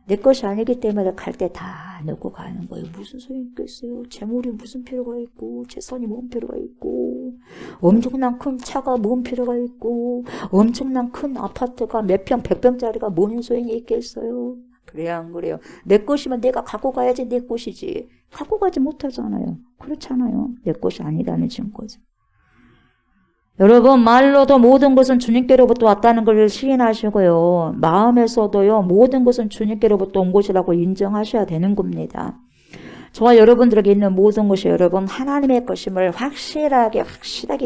내 것이 아니기 때문에 갈 때 다 넣고 가는 거예요. 무슨 소용이 있겠어요? 재물이 무슨 필요가 있고 재산이 뭔 필요가 있고 엄청난 큰 차가 뭔 필요가 있고 엄청난 큰 아파트가 몇 평 100평짜리가 뭔 소용이 있겠어요? 그래야 안 그래요? 내 것이면 내가 갖고 가야지 내 것이지. 갖고 가지 못하잖아요. 그렇잖아요. 내 것이 아니라는 증거죠. 여러분 말로도 모든 것은 주님께로부터 왔다는 것을 시인하시고요. 마음에서도요. 모든 것은 주님께로부터 온 것이라고 인정하셔야 되는 겁니다. 저와 여러분들에게 있는 모든 것이 여러분 하나님의 것임을 확실하게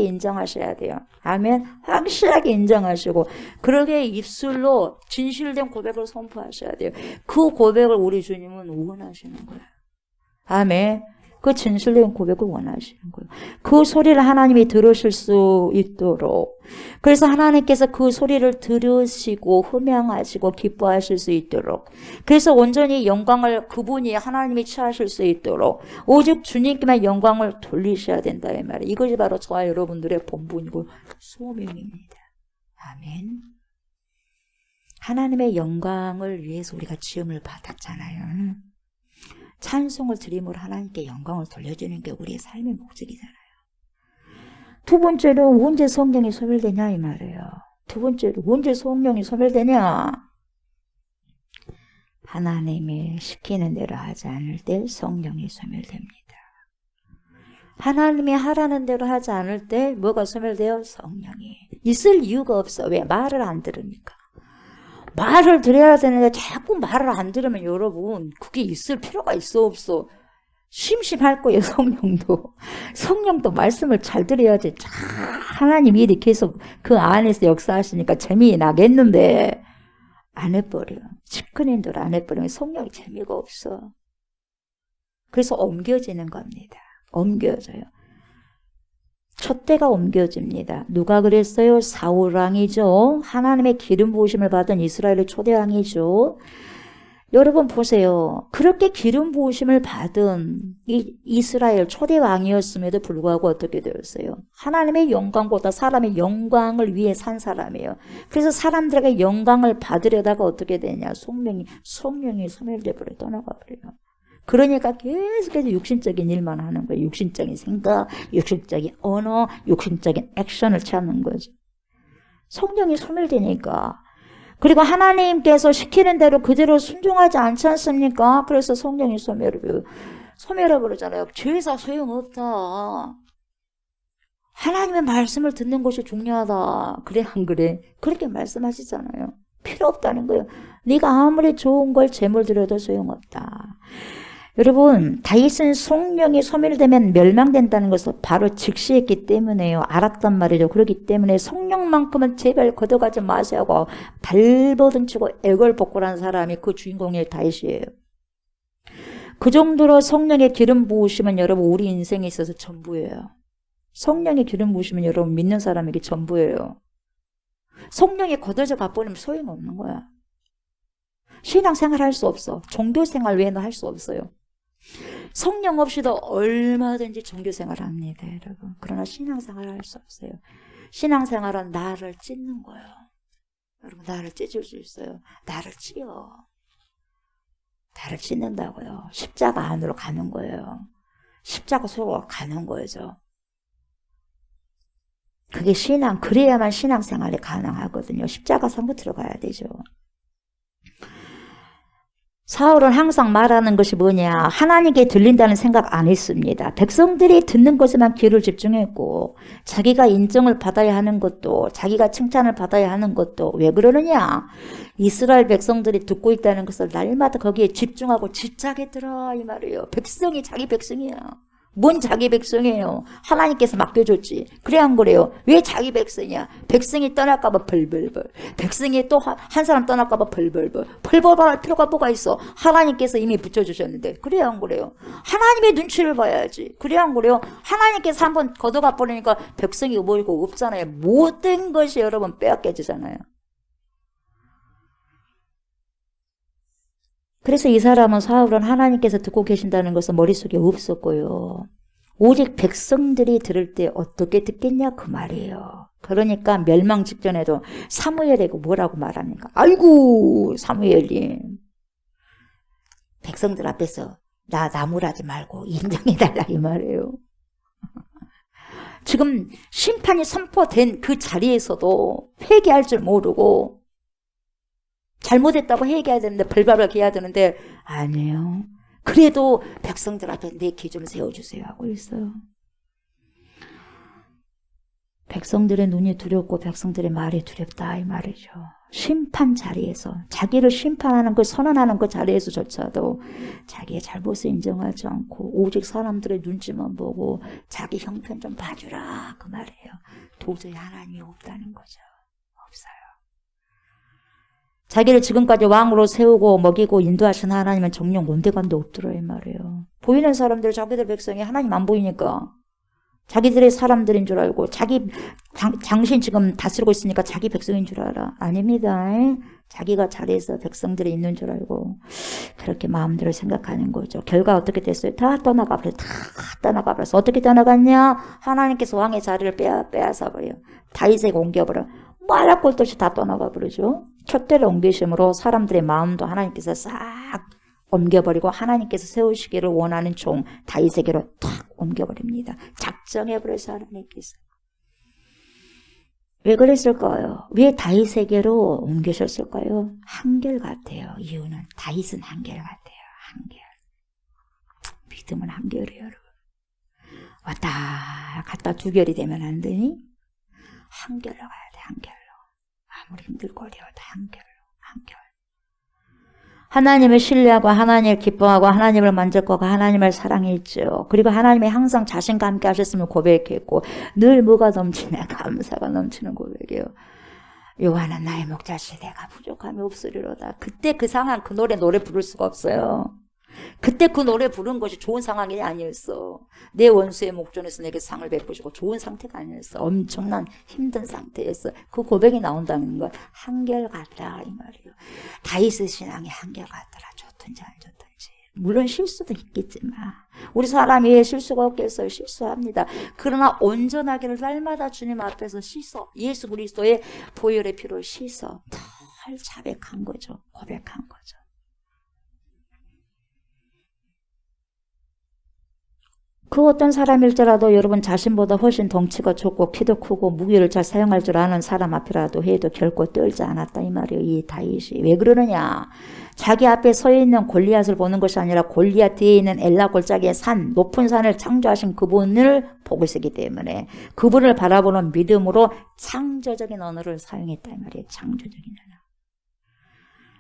인정하셔야 돼요. 아멘. 확실하게 인정하시고 그러게 입술로 진실된 고백을 선포하셔야 돼요. 그 고백을 우리 주님은 원하시는 거예요. 아멘. 그 진실된 고백을 원하시는 거예요. 그 소리를 하나님이 들으실 수 있도록 그래서 하나님께서 그 소리를 들으시고 흠양하시고 기뻐하실 수 있도록 그래서 온전히 영광을 그분이 하나님이 취하실 수 있도록 오직 주님께만 영광을 돌리셔야 된다 이 말이에요. 이것이 바로 저와 여러분들의 본분이고 소명입니다. 아멘. 하나님의 영광을 위해서 우리가 지음을 받았잖아요. 찬송을 드림으로 하나님께 영광을 돌려주는 게 우리의 삶의 목적이잖아요. 두 번째로 언제 성령이 소멸되냐 이 말이에요. 두 번째로 언제 성령이 소멸되냐. 하나님이 시키는 대로 하지 않을 때 성령이 소멸됩니다. 하나님이 하라는 대로 하지 않을 때 뭐가 소멸돼요? 성령이. 있을 이유가 없어. 왜? 말을 안 들으니까. 말을 들어야 되는데 자꾸 말을 안 들으면 여러분 그게 있을 필요가 있어 없어? 심심할 거예요. 성령도 말씀을 잘 들어야지. 하나님 일이 계속 그 안에서 역사하시니까 재미나겠는데 안 해버려. 시큰인 대로 안 해버리면 성령이 재미가 없어. 그래서 옮겨지는 겁니다. 옮겨져요. 촛대가 옮겨집니다. 누가 그랬어요? 사울왕이죠. 하나님의 기름 부으심을 받은 이스라엘의 초대왕이죠. 여러분 보세요. 그렇게 기름 부으심을 받은 이 이스라엘 초대왕이었음에도 불구하고 어떻게 되었어요? 하나님의 영광보다 사람의 영광을 위해 산 사람이에요. 그래서 사람들에게 영광을 받으려다가 어떻게 되냐? 성령이 소멸돼 버려 떠나가 버려요. 그러니까 계속해서 육신적인 일만 하는 거예요. 육신적인 생각, 육신적인 언어, 육신적인 액션을 찾는 거죠. 성령이 소멸되니까. 그리고 하나님께서 시키는 대로 그대로 순종하지 않지 않습니까? 그래서 성령이 소멸해버리잖아요. 죄사 소용없다. 하나님의 말씀을 듣는 것이 중요하다. 그래 안 그래? 그렇게 말씀하시잖아요. 필요 없다는 거예요. 네가 아무리 좋은 걸 제물 드려도 소용없다. 여러분 다윗은 성령이 소멸되면 멸망된다는 것을 바로 직시했기 때문에요. 알았단 말이죠. 그렇기 때문에 성령만큼은 제발 걷어가지 마세요 하고 발버둥치고 애걸복걸한 사람이 그 주인공의 다윗이에요. 그 정도로 성령의 기름 부으시면 여러분 우리 인생에 있어서 전부예요. 성령의 기름 부으시면 여러분 믿는 사람에게 전부예요. 성령이 걷어져 가버리면 소용없는 거야. 신앙생활 할 수 없어. 종교생활 외에는 할 수 없어요. 성령 없이도 얼마든지 종교생활 합니다, 여러분. 그러나 신앙생활 할 수 없어요. 신앙생활은 나를 찢는 거예요. 여러분, 나를 찢을 수 있어요. 나를 찢어. 나를 찢는다고요. 십자가 안으로 가는 거예요. 십자가 속으로 가는 거죠. 그게 그래야만 신앙생활이 가능하거든요. 십자가 상고 들어가야 되죠. 사울은 항상 말하는 것이 뭐냐? 하나님께 들린다는 생각 안 했습니다. 백성들이 듣는 것에만 귀를 집중했고 자기가 인정을 받아야 하는 것도 자기가 칭찬을 받아야 하는 것도 왜 그러느냐? 이스라엘 백성들이 듣고 있다는 것을 날마다 거기에 집중하고 집착했더라 이 말이에요. 백성이 자기 백성이야. 뭔 자기 백성이에요? 하나님께서 맡겨줬지. 그래 안 그래요? 왜 자기 백성이야? 백성이 떠날까봐 벌벌벌. 백성이 또 한 사람 떠날까봐 벌벌벌. 벌벌벌 할 필요가 뭐가 있어? 하나님께서 이미 붙여주셨는데. 그래 안 그래요? 하나님의 눈치를 봐야지. 그래 안 그래요? 하나님께서 한번 걷어가 버리니까 백성이 뭐고 없잖아요. 모든 것이 여러분 빼앗겨지잖아요. 그래서 이 사람은 사울은 하나님께서 듣고 계신다는 것은 머릿속에 없었고요. 오직 백성들이 들을 때 어떻게 듣겠냐 그 말이에요. 그러니까 멸망 직전에도 사무엘에게 뭐라고 말합니까? 아이고 사무엘이 백성들 앞에서 나 나무라지 말고 인정해달라 이 말이에요. 지금 심판이 선포된 그 자리에서도 회개할 줄 모르고 잘못했다고 회개해야 되는데 벌벌벌 해야 되는데 아니에요. 그래도 백성들 앞에 내 기준을 세워주세요 하고 있어요. 백성들의 눈이 두렵고 백성들의 말이 두렵다 이 말이죠. 심판 자리에서 자기를 심판하는 그 선언하는 그 자리에서조차도 자기의 잘못을 인정하지 않고 오직 사람들의 눈치만 보고 자기 형편 좀 봐주라 그 말이에요. 도저히 하나님이 없다는 거죠. 없어요. 자기를 지금까지 왕으로 세우고 먹이고 인도하신 하나님은 정녕 온데간도 없더라 이 말이에요. 보이는 사람들 자기들 백성이 하나님 안 보이니까 자기들의 사람들인 줄 알고 당신 지금 다스리고 있으니까 자기 백성인 줄 알아. 아닙니다. 자기가 자리에서 백성들이 있는 줄 알고 그렇게 마음대로 생각하는 거죠. 결과 어떻게 됐어요? 다 떠나가버려. 다 떠나가버려서 어떻게 떠나갔냐? 하나님께서 왕의 자리를 빼앗아버려. 다윗에게 옮겨버려. 말할 것도 없이 다 떠나가버리죠. 촛대를 옮기심으로 사람들의 마음도 하나님께서 싹 옮겨버리고 하나님께서 세우시기를 원하는 종 다윗에게로 탁 옮겨버립니다. 작정해버려서 하나님께서. 왜 그랬을까요? 왜 다윗에게로 옮기셨을까요? 한결같아요. 이유는 다윗은 한결같아요. 한결. 믿음은 한결이에요. 여러분. 왔다 갔다 두 결이 되면 안 되니? 한결로 가야 돼. 한결로. 아무리 힘들거려도 한결로. 한결. 하나님을 신뢰하고 하나님을 기뻐하고 하나님을 만족하고 하나님을 사랑했죠. 그리고 하나님이 항상 자신과 함께 하셨음을 고백했고 늘 뭐가 넘치냐? 감사가 넘치는 고백이에요. 여호와는 나의 목자시 내가 부족함이 없으리로다. 그때 그 상황 그 노래 부를 수가 없어요. 그때 그 노래 부른 것이 좋은 상황이 아니었어. 내 원수의 목전에서 내게 상을 베푸시고 좋은 상태가 아니었어. 엄청난 힘든 상태였어. 그 고백이 나온다는 건 한결같다 이 말이에요. 다윗의 신앙이 한결같더라. 좋든지 안 좋든지. 물론 실수도 있겠지만 우리 사람이 실수가 없겠어요. 실수합니다. 그러나 온전하기를 날마다 주님 앞에서 씻어 예수 그리스도의 보혈의 피로 씻어 덜 자백한 거죠. 고백한 거죠. 그 어떤 사람일지라도 여러분 자신보다 훨씬 덩치가 좋고 키도 크고 무기를 잘 사용할 줄 아는 사람 앞이라도 해도 결코 떨지 않았다 이 말이에요. 이 다윗이. 왜 그러느냐. 자기 앞에 서 있는 골리앗을 보는 것이 아니라 골리앗 뒤에 있는 엘라 골짜기의 산 높은 산을 창조하신 그분을 보고 있었기 때문에 그분을 바라보는 믿음으로 창조적인 언어를 사용했다 이 말이에요. 창조적인 언어.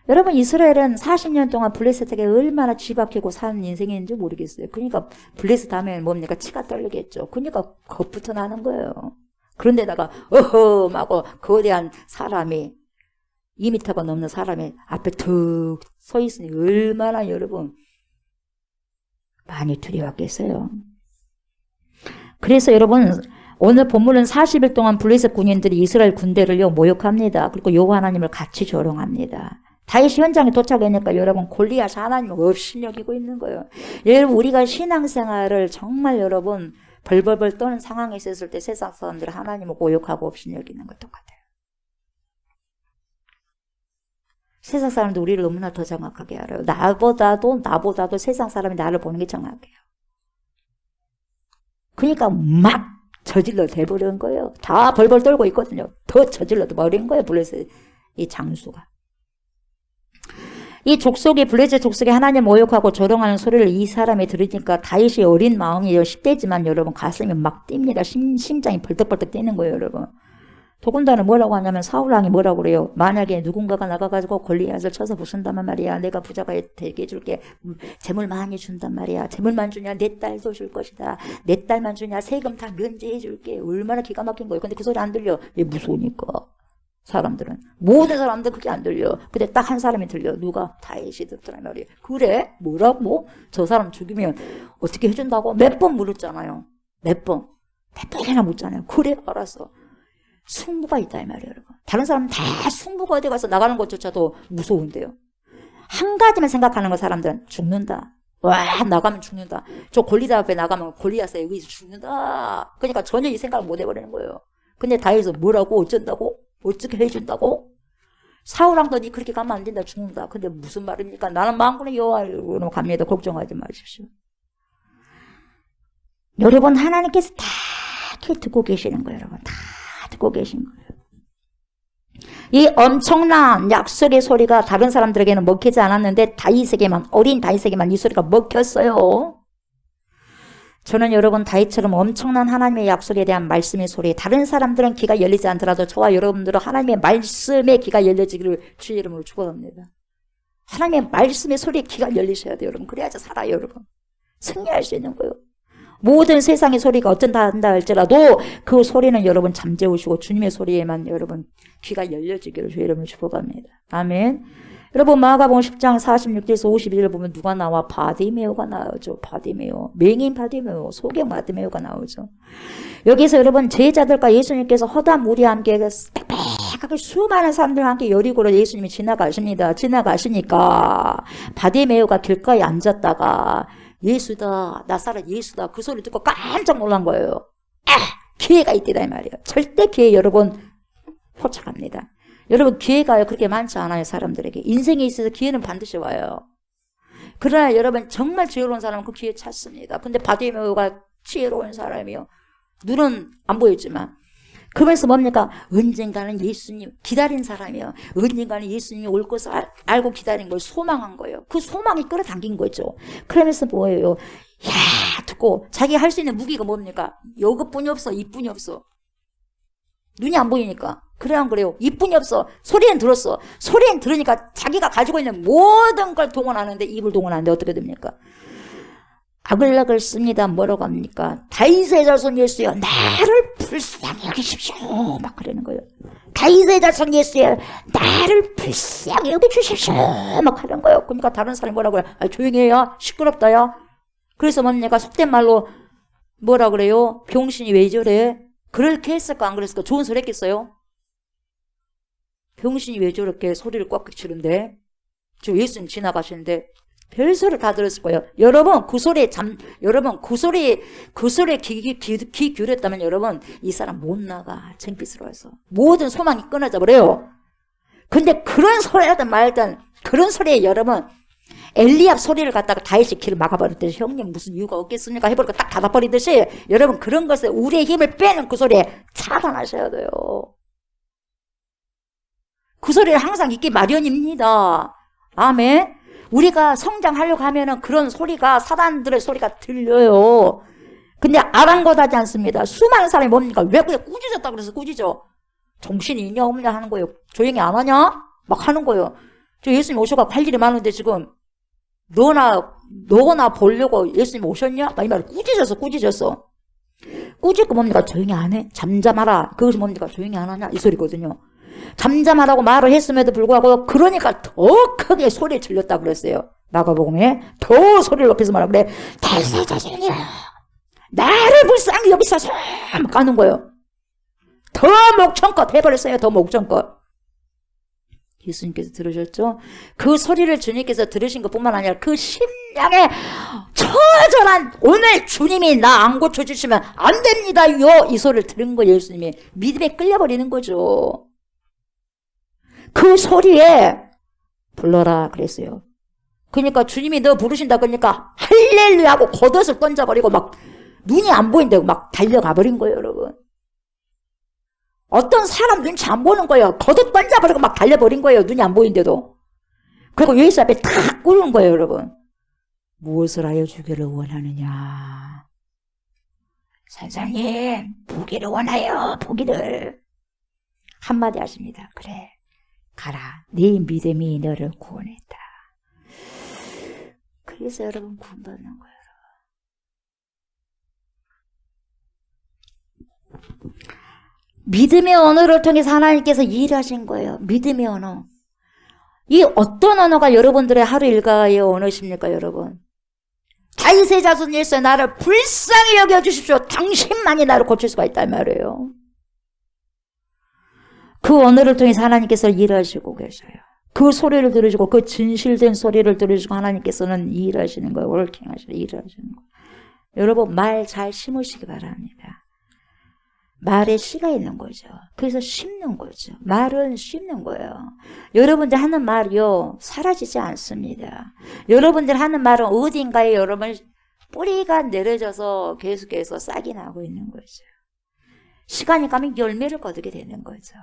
여러분 이스라엘은 40년 동안 블레셋에게 얼마나 쥐박히고 사는 인생인지 모르겠어요. 그러니까 블레셋 하면 뭡니까? 치가 떨리겠죠. 그러니까 겁부터 나는 거예요. 그런데다가 어허 하고 거대한 사람이 2m가 넘는 사람이 앞에 툭 서 있으니 얼마나 여러분 많이 두려웠겠어요. 그래서 여러분 오늘 본문은 40일 동안 블레셋 군인들이 이스라엘 군대를요 모욕합니다. 그리고 여호와 하나님을 같이 조롱합니다. 다윗이 현장에 도착하니까 여러분 골리앗이 하나님을 업신여기고 있는 거예요. 여러분 우리가 신앙생활을 정말 여러분 벌벌벌 떠는 상황에 있었을 때 세상 사람들이 하나님을 모욕하고 업신여기는 것 똑같아요. 세상 사람도 우리를 너무나 더 정확하게 알아요. 나보다도 세상 사람이 나를 보는 게 정확해요. 그러니까 막 저질러 대버린 거예요. 다 벌벌 떨고 있거든요. 더 저질러도 버린 거예요. 블레셋 이 장수가. 이 족속이 블레셋 족속이 하나님 모욕하고 조롱하는 소리를 이 사람이 들으니까 다윗이 어린 마음이에요. 10대지만 여러분 가슴이 막 뜁니다. 심장이 벌떡벌떡 뛰는 거예요. 여러분. 더군다나 뭐라고 하냐면 사울왕이 뭐라고 그래요. 만약에 누군가가 나가가지고 골리앗을 쳐서 부순다면 말이야. 내가 부자가 되게 해줄게. 재물 많이 준단 말이야. 재물만 주냐 내 딸도 줄 것이다. 내 딸만 주냐 세금 다 면제해 줄게. 얼마나 기가 막힌 거예요. 근데 그 소리 안 들려. 왜 무서우니까. 사람들은 모든 사람들 그게 안 들려. 근데 딱 한 사람이 들려. 누가? 다윗이 듣더란 말이에요. 그래? 뭐라고? 저 사람 죽이면 어떻게 해준다고? 몇 번 물었잖아요. 몇 번이나 묻잖아요. 그래 알았어. 승부가 있다 이 말이에요. 여러분. 다른 사람은 다 승부가 어디 가서 나가는 것조차도 무서운데요. 한 가지만 생각하는 거 사람들은 죽는다. 와 나가면 죽는다. 저 골리앗 앞에 나가면 골리앗에 여기서 죽는다. 그러니까 전혀 이 생각을 못 해버리는 거예요. 근데 다윗은 뭐라고 어쩐다고? 어떻게 해준다고? 사울왕도 니 그렇게 가면 안 된다 죽는다. 근데 무슨 말입니까? 나는 만군의 여호와로 갑니다. 걱정하지 마십시오. 여러분 하나님께서 다 이렇게 듣고 계시는 거예요. 여러분 다 듣고 계신 거예요. 이 엄청난 약속의 소리가 다른 사람들에게는 먹히지 않았는데 다윗에게만 어린 다윗에게만 이 소리가 먹혔어요. 저는 여러분 다윗처럼 엄청난 하나님의 약속에 대한 말씀의 소리, 다른 사람들은 귀가 열리지 않더라도 저와 여러분들은 하나님의 말씀에 귀가 열려지기를 주의 이름으로 축원합니다. 하나님의 말씀의 소리에 귀가 열리셔야 돼요, 여러분. 그래야지 살아요, 여러분. 승리할 수 있는 거예요. 모든 세상의 소리가 어쩐다 한다 할지라도 그 소리는 여러분 잠재우시고 주님의 소리에만 여러분 귀가 열려지기를 주의 이름으로 축복합니다. 아멘. 여러분 마가복음 10장 46절에서 51절 보면 누가 나와? 바디메오가 나오죠. 바디메오. 맹인 바디메오. 소경 바디메오가 나오죠. 여기서 여러분 제자들과 예수님께서 허다무리와 함께 빽빽하게 수많은 사람들과 함께 여리고를 예수님이 지나가십니다. 지나가시니까 바디메오가 길가에 앉았다가 예수다, 나사렛 예수다, 그 소리 듣고 깜짝 놀란 거예요. 기회가 있다 이 말이에요. 절대 기회 여러분 포착합니다. 여러분 기회가 그렇게 많지 않아요. 사람들에게. 인생에 있어서 기회는 반드시 와요. 그러나 여러분 정말 지혜로운 사람은 그 기회 찾습니다. 근데 바디메오가 지혜로운 사람이요. 눈은 안 보였지만 그러면서 뭡니까? 언젠가는 예수님 기다린 사람이요. 언젠가는 예수님이 올 것을 알고 기다린 걸 소망한 거예요. 그 소망이 끌어당긴 거죠. 그러면서 뭐예요? 야 듣고 자기 할 수 있는 무기가 뭡니까? 이것뿐이 없어. 이뿐이 없어. 눈이 안 보이니까. 그래 안 그래요? 이뿐이 없어. 소리는 들었어. 소리는 들으니까 자기가 가지고 있는 모든 걸 동원하는데 입을 동원하는데 어떻게 됩니까? 악을락을 씁니다. 뭐라고 합니까? 다윗의 자손 예수여 나를 불쌍히 여기십시오. 막 그러는 거예요. 다윗의 자손 예수여 나를 불쌍히 여기주십시오. 막 하는 거예요. 그러니까 다른 사람이 뭐라고 해요? 조용히 해요. 시끄럽다요. 그래서 뭡니까? 속된 말로 뭐라 그래요? 병신이 왜 저래? 그렇게 했을까 안 그랬을까? 좋은 소리 했겠어요? 병신이 왜 저렇게 소리를 꽉 치는데? 지금 예수님 지나가시는데 별소리를 다 들었을 거예요. 여러분 그 소리에 귀 기울였다면 여러분 이 사람 못 나가. 창피스러워서 모든 소망이 끊어져 버려요. 근데 그런 소리라든 말든 그런 소리에 여러분 엘리압 소리를 갖다가 다윗이 길을 막아버렸듯이 형님 무슨 이유가 없겠습니까 해버리고 딱 닫아버리듯이 여러분 그런 것에 우리의 힘을 빼는 그 소리에 차단하셔야 돼요. 그 소리를 항상 있기 마련입니다. 아멘. 우리가 성장하려고 하면은 그런 소리가 사단들의 소리가 들려요. 근데 아랑곳하지 않습니다. 수많은 사람이 뭡니까? 왜 그냥 꾸짖었다 그래서 꾸짖어? 정신이 있냐 없냐 하는 거예요. 조용히 안 하냐? 막 하는 거예요. 저 예수님 오셔갖고 할 일이 많은데 지금 너나 보려고 예수님 오셨냐? 막 이 말을 꾸짖었어. 꾸짖고 뭡니까? 조용히 안 해? 잠잠하라. 그것이 뭡니까? 조용히 안 하냐? 이 소리거든요. 잠잠하라고 말을 했음에도 불구하고 그러니까 더 크게 소리 질렀다 그랬어요. 마가복음에 더 소리를 높여서 말하고 그래. 다윗의 자손이여 나를 불쌍히 여기소서 막 가는 거예요. 더 목청껏 해버렸어요. 더 목청껏. 예수님께서 들으셨죠? 그 소리를 주님께서 들으신 것뿐만 아니라 그 심령에 처절한 오늘 주님이 나 안 고쳐주시면 안 됩니다요. 이 소리를 들은 거예요. 예수님이 믿음에 끌려버리는 거죠. 그 소리에 불러라 그랬어요. 그러니까 주님이 너 부르신다 그러니까 할렐루야 하고 겉옷을 던져버리고 막 눈이 안 보인다고 막 달려가 버린 거예요. 여러분 어떤 사람 눈치 안 보는 거예요. 겉옷 던져버리고 막 달려버린 거예요. 눈이 안 보이는데도. 그리고 예수 앞에 탁 꿇은 거예요. 여러분 무엇을 하여 주기를 원하느냐? 선생님 보기를 원하여. 보기를 한마디 하십니다. 그래 가라. 네 믿음이 너를 구원했다. 그래서 여러분 구원받는 거예요. 믿음의 언어를 통해서 하나님께서 일하신 거예요. 믿음의 언어. 이 어떤 언어가 여러분들의 하루 일과의 언어십니까 여러분? 다윗의 자손 예수여 나를 불쌍히 여겨주십시오. 당신만이 나를 고칠 수가 있단 말이에요. 그 언어를 통해서 하나님께서 일하시고 계셔요. 그 소리를 들으시고 그 진실된 소리를 들으시고 하나님께서는 일하시는 거예요. 월킹하시는 일하시는 거예요. 여러분 말 잘 심으시기 바랍니다. 말에 씨가 있는 거죠. 그래서 심는 거죠. 말은 심는 거예요. 여러분들 하는 말이요 사라지지 않습니다. 여러분들 하는 말은 어딘가에 여러분 뿌리가 내려져서 계속해서 싹이 나고 있는 거죠. 시간이 가면 열매를 거두게 되는 거죠.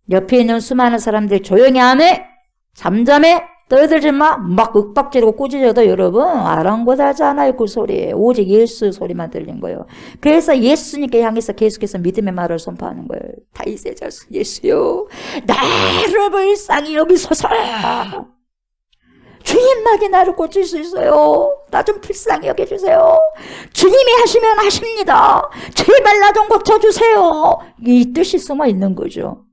옆에 있는 수많은 사람들 조용히 안 해? 잠잠해? 떠들지 마. 막 윽박지르고 꾸짖어도 여러분 아랑곳하지 않아요. 그 소리. 오직 예수 소리만 들린 거예요. 그래서 예수님께 향해서 계속해서 믿음의 말을 선포하는 거예요. 다윗의 자손 예수요, 나를 불쌍히 여기소서. 주님만이 나를 고칠 수 있어요. 나 좀 불쌍히 여겨주세요. 주님이 하시면 하십니다. 제발 나 좀 고쳐주세요. 이 뜻이 숨어 있는 거죠.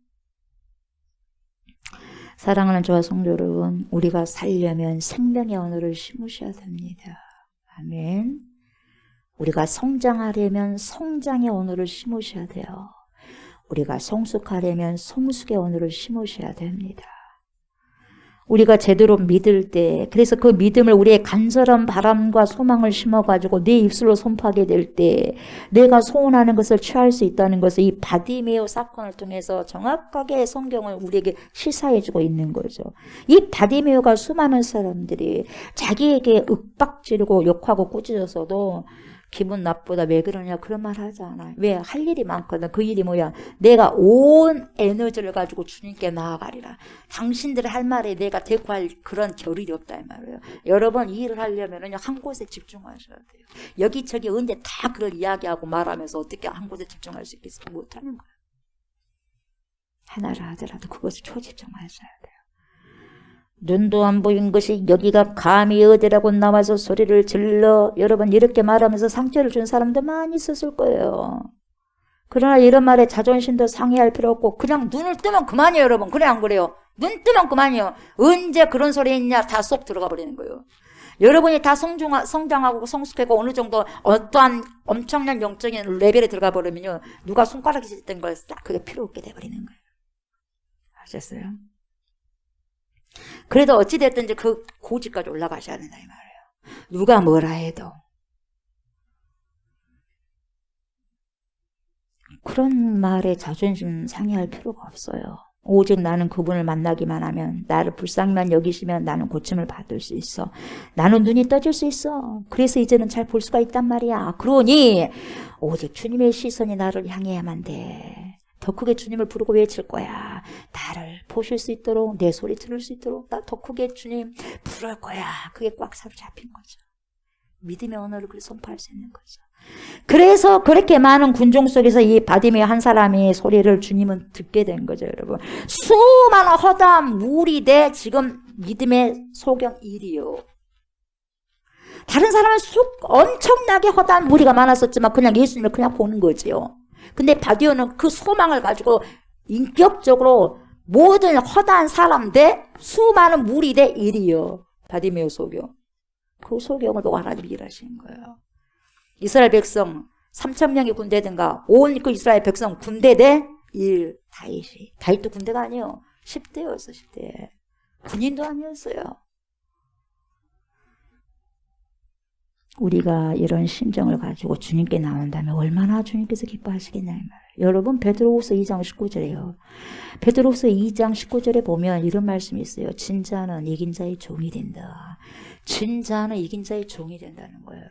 사랑하는 저와 성도 여러분, 우리가 살려면 생명의 언어를 심으셔야 됩니다. 아멘. 우리가 성장하려면 성장의 언어를 심으셔야 돼요. 우리가 성숙하려면 성숙의 언어를 심으셔야 됩니다. 우리가 제대로 믿을 때, 그래서 그 믿음을 우리의 간절한 바람과 소망을 심어가지고 내 입술로 선포하게 될 때 내가 소원하는 것을 취할 수 있다는 것을 이 바디메오 사건을 통해서 정확하게 성경을 우리에게 시사해주고 있는 거죠. 이 바디메오가 수많은 사람들이 자기에게 윽박지르고 욕하고 꾸짖어서도 기분 나쁘다, 왜 그러냐, 그런 말 하지 않아요. 왜? 할 일이 많거든. 그 일이 뭐야? 내가 온 에너지를 가지고 주님께 나아가리라. 당신들의 할 말에 내가 대꾸할 그런 겨를이 없다 이 말이에요. 여러분, 이 일을 하려면 한 곳에 집중하셔야 돼요. 여기저기 언제 다 그걸 이야기하고 말하면서 어떻게 한 곳에 집중할 수 있겠어요? 못하는 거예요. 하나를 하더라도 그것을 초집중하셔야 돼요. 눈도 안 보인 것이 여기가 감히 어디라고 나와서 소리를 질러. 여러분, 이렇게 말하면서 상처를 준 사람도 많이 있었을 거예요. 그러나 이런 말에 자존심도 상해할 필요 없고 그냥 눈을 뜨면 그만이에요. 여러분, 그래 안 그래요? 눈 뜨면 그만이에요. 언제 그런 소리 있냐, 다 쏙 들어가 버리는 거예요. 여러분이 다 성장하고 성숙하고 어느 정도 어떠한 엄청난 영적인 레벨에 들어가 버리면요, 누가 손가락이 짚던 걸 싹 그게 필요 없게 돼버리는 거예요. 아셨어요? 그래도 어찌됐든지 그 고지까지 올라가셔야 된다 이 말이에요. 누가 뭐라 해도. 그런 말에 자존심 상해할 필요가 없어요. 오직 나는 그분을 만나기만 하면, 나를 불쌍히만 여기시면 나는 고침을 받을 수 있어. 나는 눈이 떠질 수 있어. 그래서 이제는 잘 볼 수가 있단 말이야. 그러니 오직 주님의 시선이 나를 향해야만 돼. 더 크게 주님을 부르고 외칠 거야. 나를 보실 수 있도록, 내 소리 들을 수 있도록 나 더 크게 주님 부를 거야. 그게 꽉 사로잡힌 거죠. 믿음의 언어를 선포할 수 있는 거죠. 그래서 그렇게 많은 군중 속에서 이 바디메오 한 사람이 소리를 주님은 듣게 된 거죠, 여러분. 수많은 허다한 무리대 지금 믿음의 소경 1위요. 다른 사람은 엄청나게 허다한 무리가 많았었지만 그냥 예수님을 그냥 보는 거지요. 근데 바디오는 그 소망을 가지고 인격적으로 모든 허다한 사람 대 수많은 무리 대 일이요. 바디메오 소경. 그 소경을 보고 하나님이 일하시는 거예요. 이스라엘 백성 3,000명이 군대든가 온 그 이스라엘 백성 군대 대 일. 다윗도 군대가 아니에요. 10대였어 10대. 군인도 아니었어요. 우리가 이런 심정을 가지고 주님께 나온다면 얼마나 주님께서 기뻐하시겠냐 이 말이에요. 여러분, 베드로후서 2장 19절에요. 베드로후서 2장 19절에 보면 이런 말씀이 있어요. 진자는 이긴 자의 종이 된다. 진자는 이긴 자의 종이 된다는 거예요.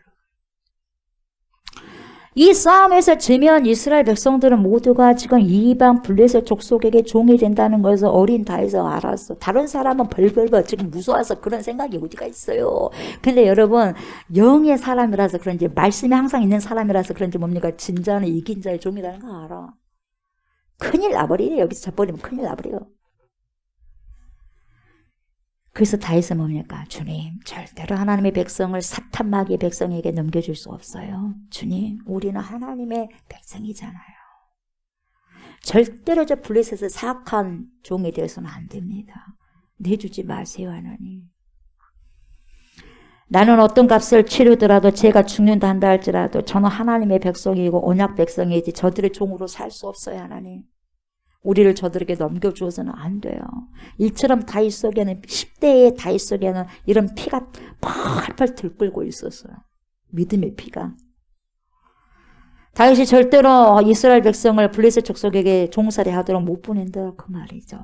이 싸움에서 지면 이스라엘 백성들은 모두가 지금 이방 블레셋 족속에게 종이 된다는 것을 어린 다윗은 알았어. 다른 사람은 벌벌벌 지금 무서워서 그런 생각이 어디가 있어요. 근데 여러분, 영의 사람이라서 그런지, 말씀이 항상 있는 사람이라서 그런지 뭡니까? 진자는 이긴 자의 종이라는 거 알아. 큰일 나버리네. 여기서 져버리면 큰일 나버려. 그래서 다윗은 뭡니까? 주님, 절대로 하나님의 백성을 사탄 마귀의 백성에게 넘겨줄 수 없어요. 주님, 우리는 하나님의 백성이잖아요. 절대로 저 블레셋의 사악한 종이 되어서는 안 됩니다. 내주지 마세요, 하나님. 나는 어떤 값을 치르더라도 제가 죽는다 한다 할지라도 저는 하나님의 백성이고 언약 백성이지 저들의 종으로 살 수 없어요, 하나님. 우리를 저들에게 넘겨주어서는 안 돼요. 이처럼 다윗 속에는 10대의 다윗 속에는 이런 피가 펄펄 들끓고 있었어요. 믿음의 피가. 다윗이 절대로 이스라엘 백성을 블레셋 족속에게 종살이 하도록 못 보낸다 그 말이죠.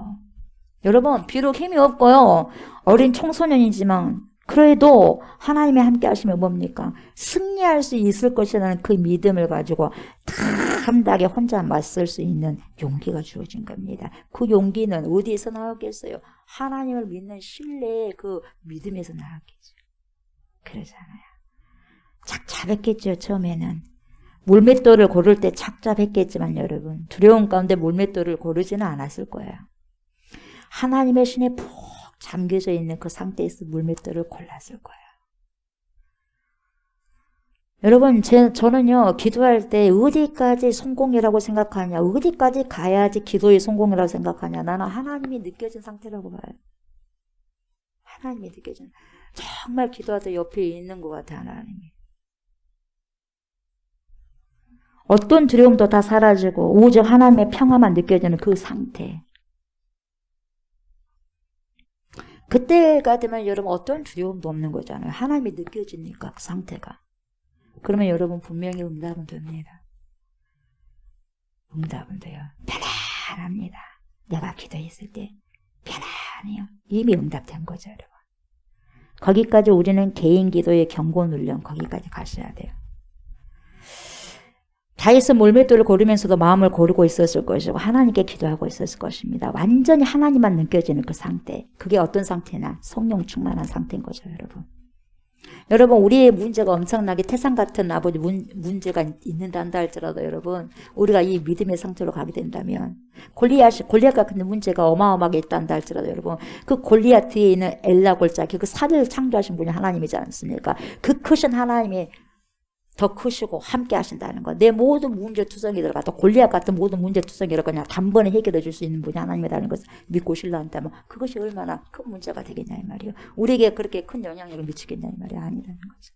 여러분, 비록 힘이 없고요, 어린 청소년이지만 그래도 하나님이 함께 하시면 뭡니까? 승리할 수 있을 것이라는 그 믿음을 가지고 다 아름다게 혼자 맞설 수 있는 용기가 주어진 겁니다. 그 용기는 어디에서 나왔겠어요? 하나님을 믿는 신뢰의 그 믿음에서 나왔겠죠. 그러잖아요. 착잡했겠죠. 처음에는 물맷돌을 고를 때 착잡했겠지만 여러분, 두려움 가운데 물맷돌을 고르지는 않았을 거예요. 하나님의 신에 푹 잠겨져 있는 그 상태에서 물맷돌을 골랐을 거예요. 여러분, 저는요, 기도할 때 어디까지 성공이라고 생각하냐, 어디까지 가야지 기도의 성공이라고 생각하냐, 나는 하나님이 느껴진 상태라고 봐요. 하나님이 느껴진, 정말 기도하다 옆에 있는 것 같아, 하나님이. 어떤 두려움도 다 사라지고 오직 하나님의 평화만 느껴지는 그 상태. 그때가 되면 여러분 어떤 두려움도 없는 거잖아요. 하나님이 느껴지니까 그 상태가. 그러면 여러분 분명히 응답은 됩니다. 응답은 돼요. 편안합니다. 내가 기도했을 때 편안해요. 이미 응답된 거죠, 여러분. 거기까지 우리는 개인 기도의 경고 훈련, 거기까지 가셔야 돼요. 다윗은 물맷돌을 고르면서도 마음을 고르고 있었을 것이고 하나님께 기도하고 있었을 것입니다. 완전히 하나님만 느껴지는 그 상태. 그게 어떤 상태나 성령 충만한 상태인 거죠, 여러분. 여러분, 우리의 문제가 엄청나게 태산 같은 아버지 문제가 있는다 한다 할지라도 여러분, 우리가 이 믿음의 상태로 가게 된다면 골리앗 같은 문제가 어마어마하게 있다 한다 할지라도 여러분, 그 골리앗 뒤에 있는 엘라 골짜기, 그 산을 창조하신 분이 하나님이지 않습니까? 그 크신 하나님이 더 크시고 함께 하신다는 거. 내 모든 문제투성이들 갖다 골리앗 같은 모든 문제투성이를 그냥 단번에 해결해 줄 수 있는 분이 하나님이라는 것을 믿고 신뢰한다면 그것이 얼마나 큰 문제가 되겠냐 이 말이에요. 우리에게 그렇게 큰 영향력을 미치겠냐 이 말이 아니라는 거죠.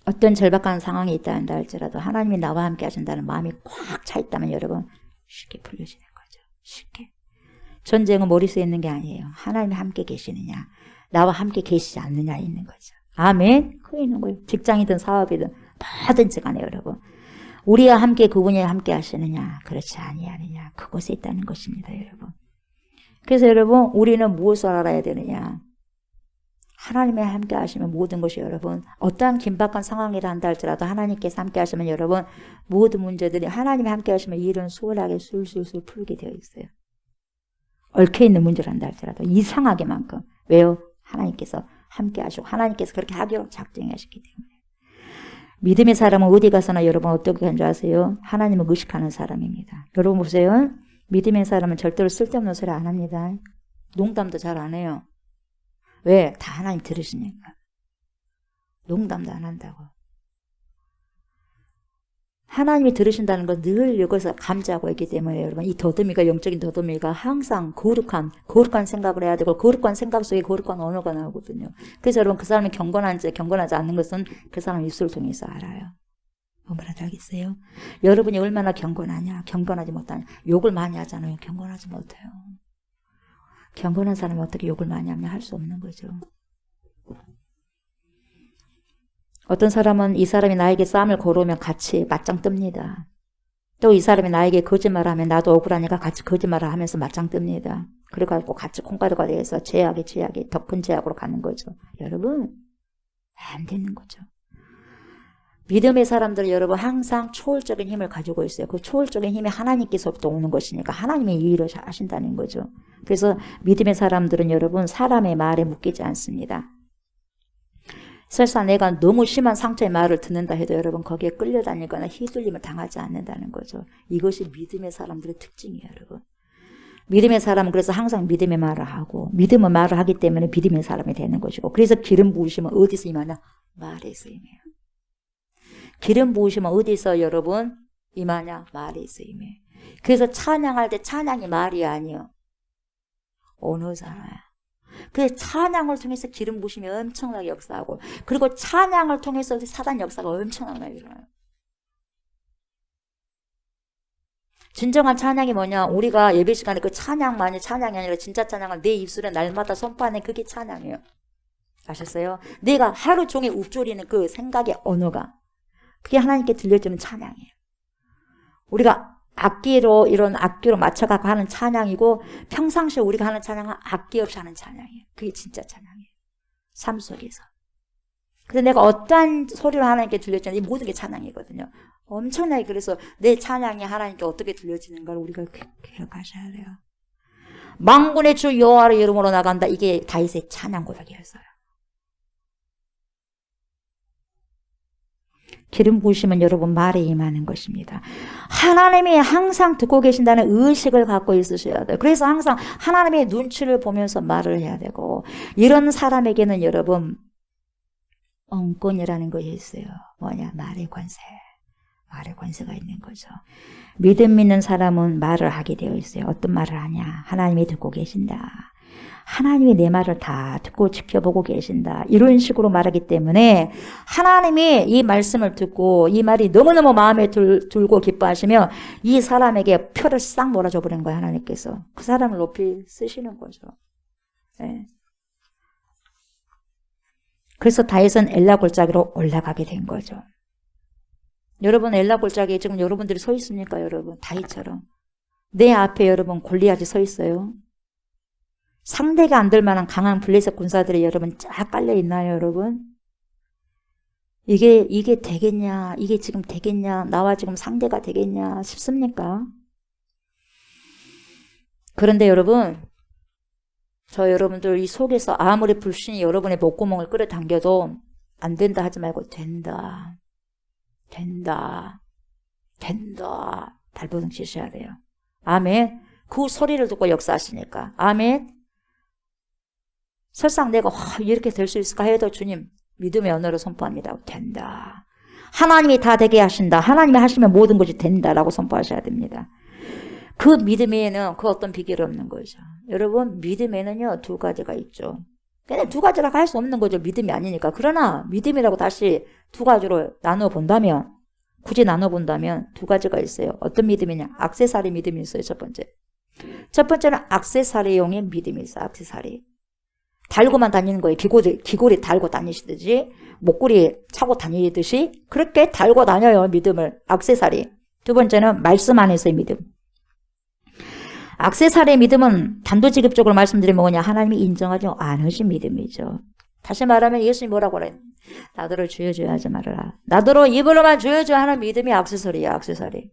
어떤 절박한 상황이 있다 한다 할지라도 하나님이 나와 함께 하신다는 마음이 꽉 차 있다면 여러분 쉽게 풀려지는 거죠. 쉽게. 전쟁은 머릿속에 있는 게 아니에요. 하나님이 함께 계시느냐, 나와 함께 계시지 않느냐 있는 거죠. 아멘. 그게 있는 거예요. 직장이든 사업이든 뭐든지 간에 여러분, 우리와 함께 그분이 함께 하시느냐, 그렇지 아니하느냐, 그곳에 있다는 것입니다, 여러분. 그래서 여러분, 우리는 무엇을 알아야 되느냐? 하나님이 함께 하시면 모든 것이 여러분, 어떠한 긴박한 상황이라 한다 할지라도 하나님께서 함께 하시면 여러분, 모든 문제들이 하나님이 함께 하시면 일은 수월하게 술술술 풀게 되어 있어요. 얽혀있는 문제를 한다 할지라도 이상하게만큼. 왜요? 하나님께서 함께 하시고 하나님께서 그렇게 하기로 작정하셨기 때문에. 믿음의 사람은 어디 가서나 여러분 어떻게 하는 줄 아세요? 하나님을 의식하는 사람입니다. 여러분 보세요. 믿음의 사람은 절대로 쓸데없는 소리 안 합니다. 농담도 잘 안 해요. 왜? 다 하나님 들으시니까. 농담도 안 한다고. 하나님이 들으신다는 건 늘 여기서 감지하고 있기 때문에 여러분, 이 더듬이가, 영적인 더듬이가 항상 거룩한 생각을 해야 되고, 거룩한 생각 속에 거룩한 언어가 나오거든요. 그래서 여러분, 그 사람이 경건한지 경건하지 않는 것은 그 사람 입술을 통해서 알아요. 뭐 말하지 알겠어요? 여러분이 얼마나 경건하냐, 경건하지 못하냐. 욕을 많이 하잖아요. 경건하지 못해요. 경건한 사람이 어떻게 욕을 많이 하면 할 수 없는 거죠. 어떤 사람은 이 사람이 나에게 싸움을 걸어오면 같이 맞짱 뜹니다. 또 이 사람이 나에게 거짓말을 하면 나도 억울하니까 같이 거짓말을 하면서 맞짱 뜹니다. 그래가지고 같이 콩가루가 돼서 제약이 더 큰 제약으로 가는 거죠. 여러분, 안 되는 거죠. 믿음의 사람들은 여러분 항상 초월적인 힘을 가지고 있어요. 그 초월적인 힘이 하나님께서부터 오는 것이니까 하나님의 이 일을 하신다는 거죠. 그래서 믿음의 사람들은 여러분 사람의 말에 묶이지 않습니다. 설사 내가 너무 심한 상처의 말을 듣는다 해도 여러분 거기에 끌려다니거나 휘둘림을 당하지 않는다는 거죠. 이것이 믿음의 사람들의 특징이에요, 여러분. 믿음의 사람은 그래서 항상 믿음의 말을 하고, 믿음의 말을 하기 때문에 믿음의 사람이 되는 것이고, 그래서 기름 부으심은 어디서 임하냐? 말에서 임해요. 기름 부으심은 어디서 여러분 임하냐? 말에서 임해요. 그래서 찬양할 때 찬양이 말이 아니에요. 언어잖아요. 그 찬양을 통해서 기름 부으심이 엄청나게 역사하고, 그리고 찬양을 통해서 사단 역사가 엄청나게 일어나요. 진정한 찬양이 뭐냐? 우리가 예배 시간에 그 찬양만이 찬양이 아니라 진짜 찬양을 내 입술에 날마다 선포하는 그게 찬양이에요. 아셨어요? 내가 하루 종일 읊조리는 그 생각의 언어가, 그게 하나님께 들려주는 찬양이에요. 우리가 이런 악기로 맞춰갖고 하는 찬양이고, 평상시에 우리가 하는 찬양은 악기 없이 하는 찬양이에요. 그게 진짜 찬양이에요. 삶 속에서. 그래서 내가 어떠한 소리를 하나님께 들려주냐, 이 모든 게 찬양이거든요. 엄청나게. 그래서 내 찬양이 하나님께 어떻게 들려지는가를 우리가 기억하셔야 돼요. 만군의 주 여호와의 이름으로 나간다. 이게 다윗의 찬양 고백이었어요. 기름 부으시면 여러분 말에 임하는 것입니다. 하나님이 항상 듣고 계신다는 의식을 갖고 있으셔야 돼요. 그래서 항상 하나님의 눈치를 보면서 말을 해야 되고, 이런 사람에게는 여러분 엉권이라는 것이 있어요. 뭐냐? 말의 권세. 말의 권세가 있는 거죠. 믿음 있는 사람은 말을 하게 되어 있어요. 어떤 말을 하냐? 하나님이 듣고 계신다. 하나님이 내 말을 다 듣고 지켜보고 계신다. 이런 식으로 말하기 때문에 하나님이 이 말씀을 듣고 이 말이 너무너무 마음에 들고 기뻐하시면 이 사람에게 표를 싹 몰아줘 버리는 거예요. 하나님께서. 그 사람을 높이 쓰시는 거죠. 네. 그래서 다윗은 엘라 골짜기로 올라가게 된 거죠. 여러분, 엘라 골짜기에 지금 여러분들이 서 있습니까? 여러분, 다윗처럼. 내 앞에 여러분 골리앗이 서 있어요. 상대가 안 될 만한 강한 블레셋 군사들이 여러분 쫙 깔려 있나요, 여러분? 이게 되겠냐? 이게 지금 되겠냐? 나와 지금 상대가 되겠냐 싶습니까? 그런데 여러분, 저 여러분들 이 속에서 아무리 불신이 여러분의 목구멍을 끌어당겨도 안 된다 하지 말고 된다. 발버둥 치셔야 돼요. 아멘. 그 소리를 듣고 역사하시니까. 아멘. 설상 내가 이렇게 될 수 있을까 해도 주님 믿음의 언어로 선포합니다. 된다. 하나님이 다 되게 하신다. 하나님이 하시면 모든 것이 된다라고 선포하셔야 됩니다. 그 믿음에는 그 어떤 비결이 없는 거죠. 여러분, 믿음에는요 2가지가 있죠. 그냥 2가지라고 할 수 없는 거죠. 믿음이 아니니까. 그러나 믿음이라고 다시 2가지로 나눠본다면, 굳이 나눠본다면 2가지가 있어요. 어떤 믿음이냐? 액세서리 믿음이 있어요. 첫 번째는 액세서리용의 믿음이 있어요. 액세서리. 달고만 다니는 거예요. 귀걸이 달고 다니시듯이, 목걸이 차고 다니듯이 그렇게 달고 다녀요. 믿음을. 액세서리. 2번째는 말씀 안에서의 믿음. 액세서리의 믿음은 단도직입적으로 말씀드리면 뭐냐? 하나님이 인정하지 않으신 믿음이죠. 다시 말하면 예수님이 뭐라고 그래요? 나더러 주여 주여 하지 말아라. 나더러 입으로만 주여 주여 하는 믿음이 액세서리야. 액세서리.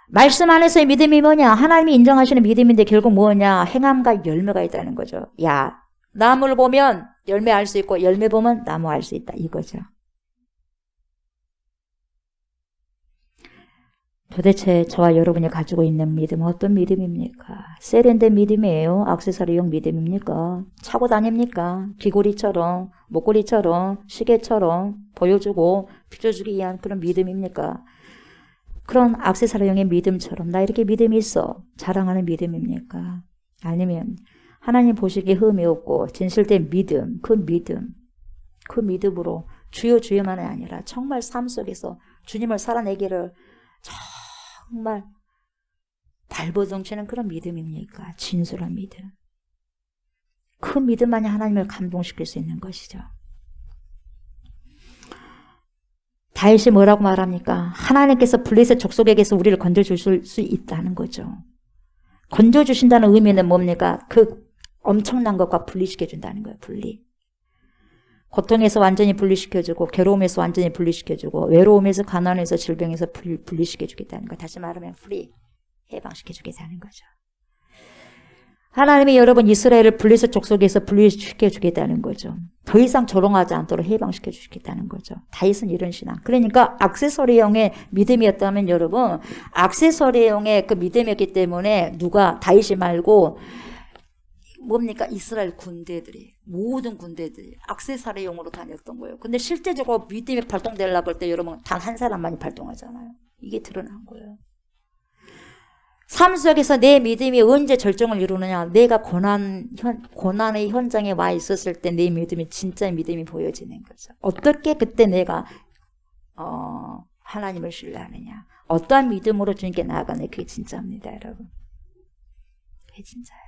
말씀 안에서의 믿음이 뭐냐? 하나님이 인정하시는 믿음인데 결국 뭐냐? 행함과 열매가 있다는 거죠. 야, 나무를 보면 열매 알 수 있고 열매 보면 나무 알 수 있다. 이거죠. 도대체 저와 여러분이 가지고 있는 믿음은 어떤 믿음입니까? 세련된 믿음이에요? 액세서리용 믿음입니까? 차고 다닙니까? 귀걸이처럼, 목걸이처럼, 시계처럼 보여주고 비춰주기 위한 그런 믿음입니까? 그런 액세서리용의 믿음처럼 나 이렇게 믿음이 있어 자랑하는 믿음입니까? 아니면 하나님 보시기에 흠이 없고 진실된 믿음, 그 믿음으로 주여 주여만이 아니라 정말 삶 속에서 주님을 살아내기를 정말 발버둥치는 그런 믿음입니까? 진솔한 믿음. 그 믿음만이 하나님을 감동시킬 수 있는 것이죠. 다윗이 뭐라고 말합니까? 하나님께서 블레셋 족속에게서 우리를 건져주실 수 있다는 거죠. 건져주신다는 의미는 뭡니까? 그 엄청난 것과 분리시켜준다는 거예요. 분리. 고통에서 완전히 분리시켜주고, 괴로움에서 완전히 분리시켜주고, 외로움에서, 가난에서, 질병에서 분리시켜주겠다는 거. 다시 말하면 프리, 해방시켜주겠다는 거죠. 하나님이 여러분 이스라엘을 블레셋 족속에서 분리시켜주겠다는 거죠. 더 이상 조롱하지 않도록 해방시켜주겠다는 거죠. 다윗은 이런 신앙. 그러니까 액세서리용의 믿음이었다면 여러분, 액세서리용의 그 믿음이었기 때문에 누가 다윗이 말고 뭡니까? 이스라엘 군대들이, 모든 군대들이 액세서리용으로 다녔던 거예요. 근데 실제적으로 믿음이 발동되려고 할 때 여러분 단 한 사람만이 발동하잖아요. 이게 드러난 거예요. 삶 속에서 내 믿음이 언제 절정을 이루느냐? 내가 고난의 현장에 와 있었을 때 내 믿음이 진짜 믿음이 보여지는 거죠. 어떻게 그때 내가 하나님을 신뢰하느냐? 어떠한 믿음으로 주님께 나아가느냐? 그게 진짜입니다, 여러분. 그게 진짜예요.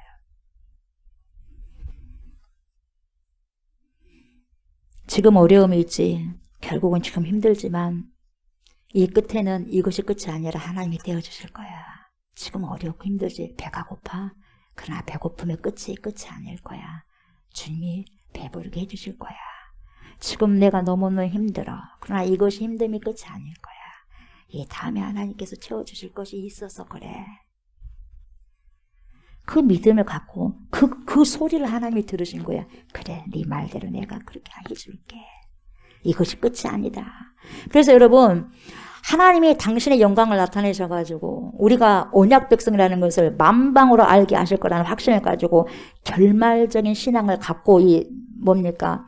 지금 어려움이 있지. 결국은 지금 힘들지만 이 끝에는 이것이 끝이 아니라 하나님이 떼어주실 거야. 지금 어렵고 힘들지. 배가 고파. 그러나 배고픔의 끝이 아닐 거야. 주님이 배부르게 해주실 거야. 지금 내가 너무너무 힘들어. 그러나 이것이 힘듦이 끝이 아닐 거야. 이 다음에 하나님께서 채워주실 것이 있어서 그래. 그 믿음을 갖고 그 소리를 하나님이 들으신 거야. 그래, 네 말대로 내가 그렇게 해줄게. 이것이 끝이 아니다. 그래서 여러분, 하나님이 당신의 영광을 나타내셔가지고 우리가 언약 백성이라는 것을 만방으로 알게 하실 거라는 확신을 가지고 결말적인 신앙을 갖고 뭡니까?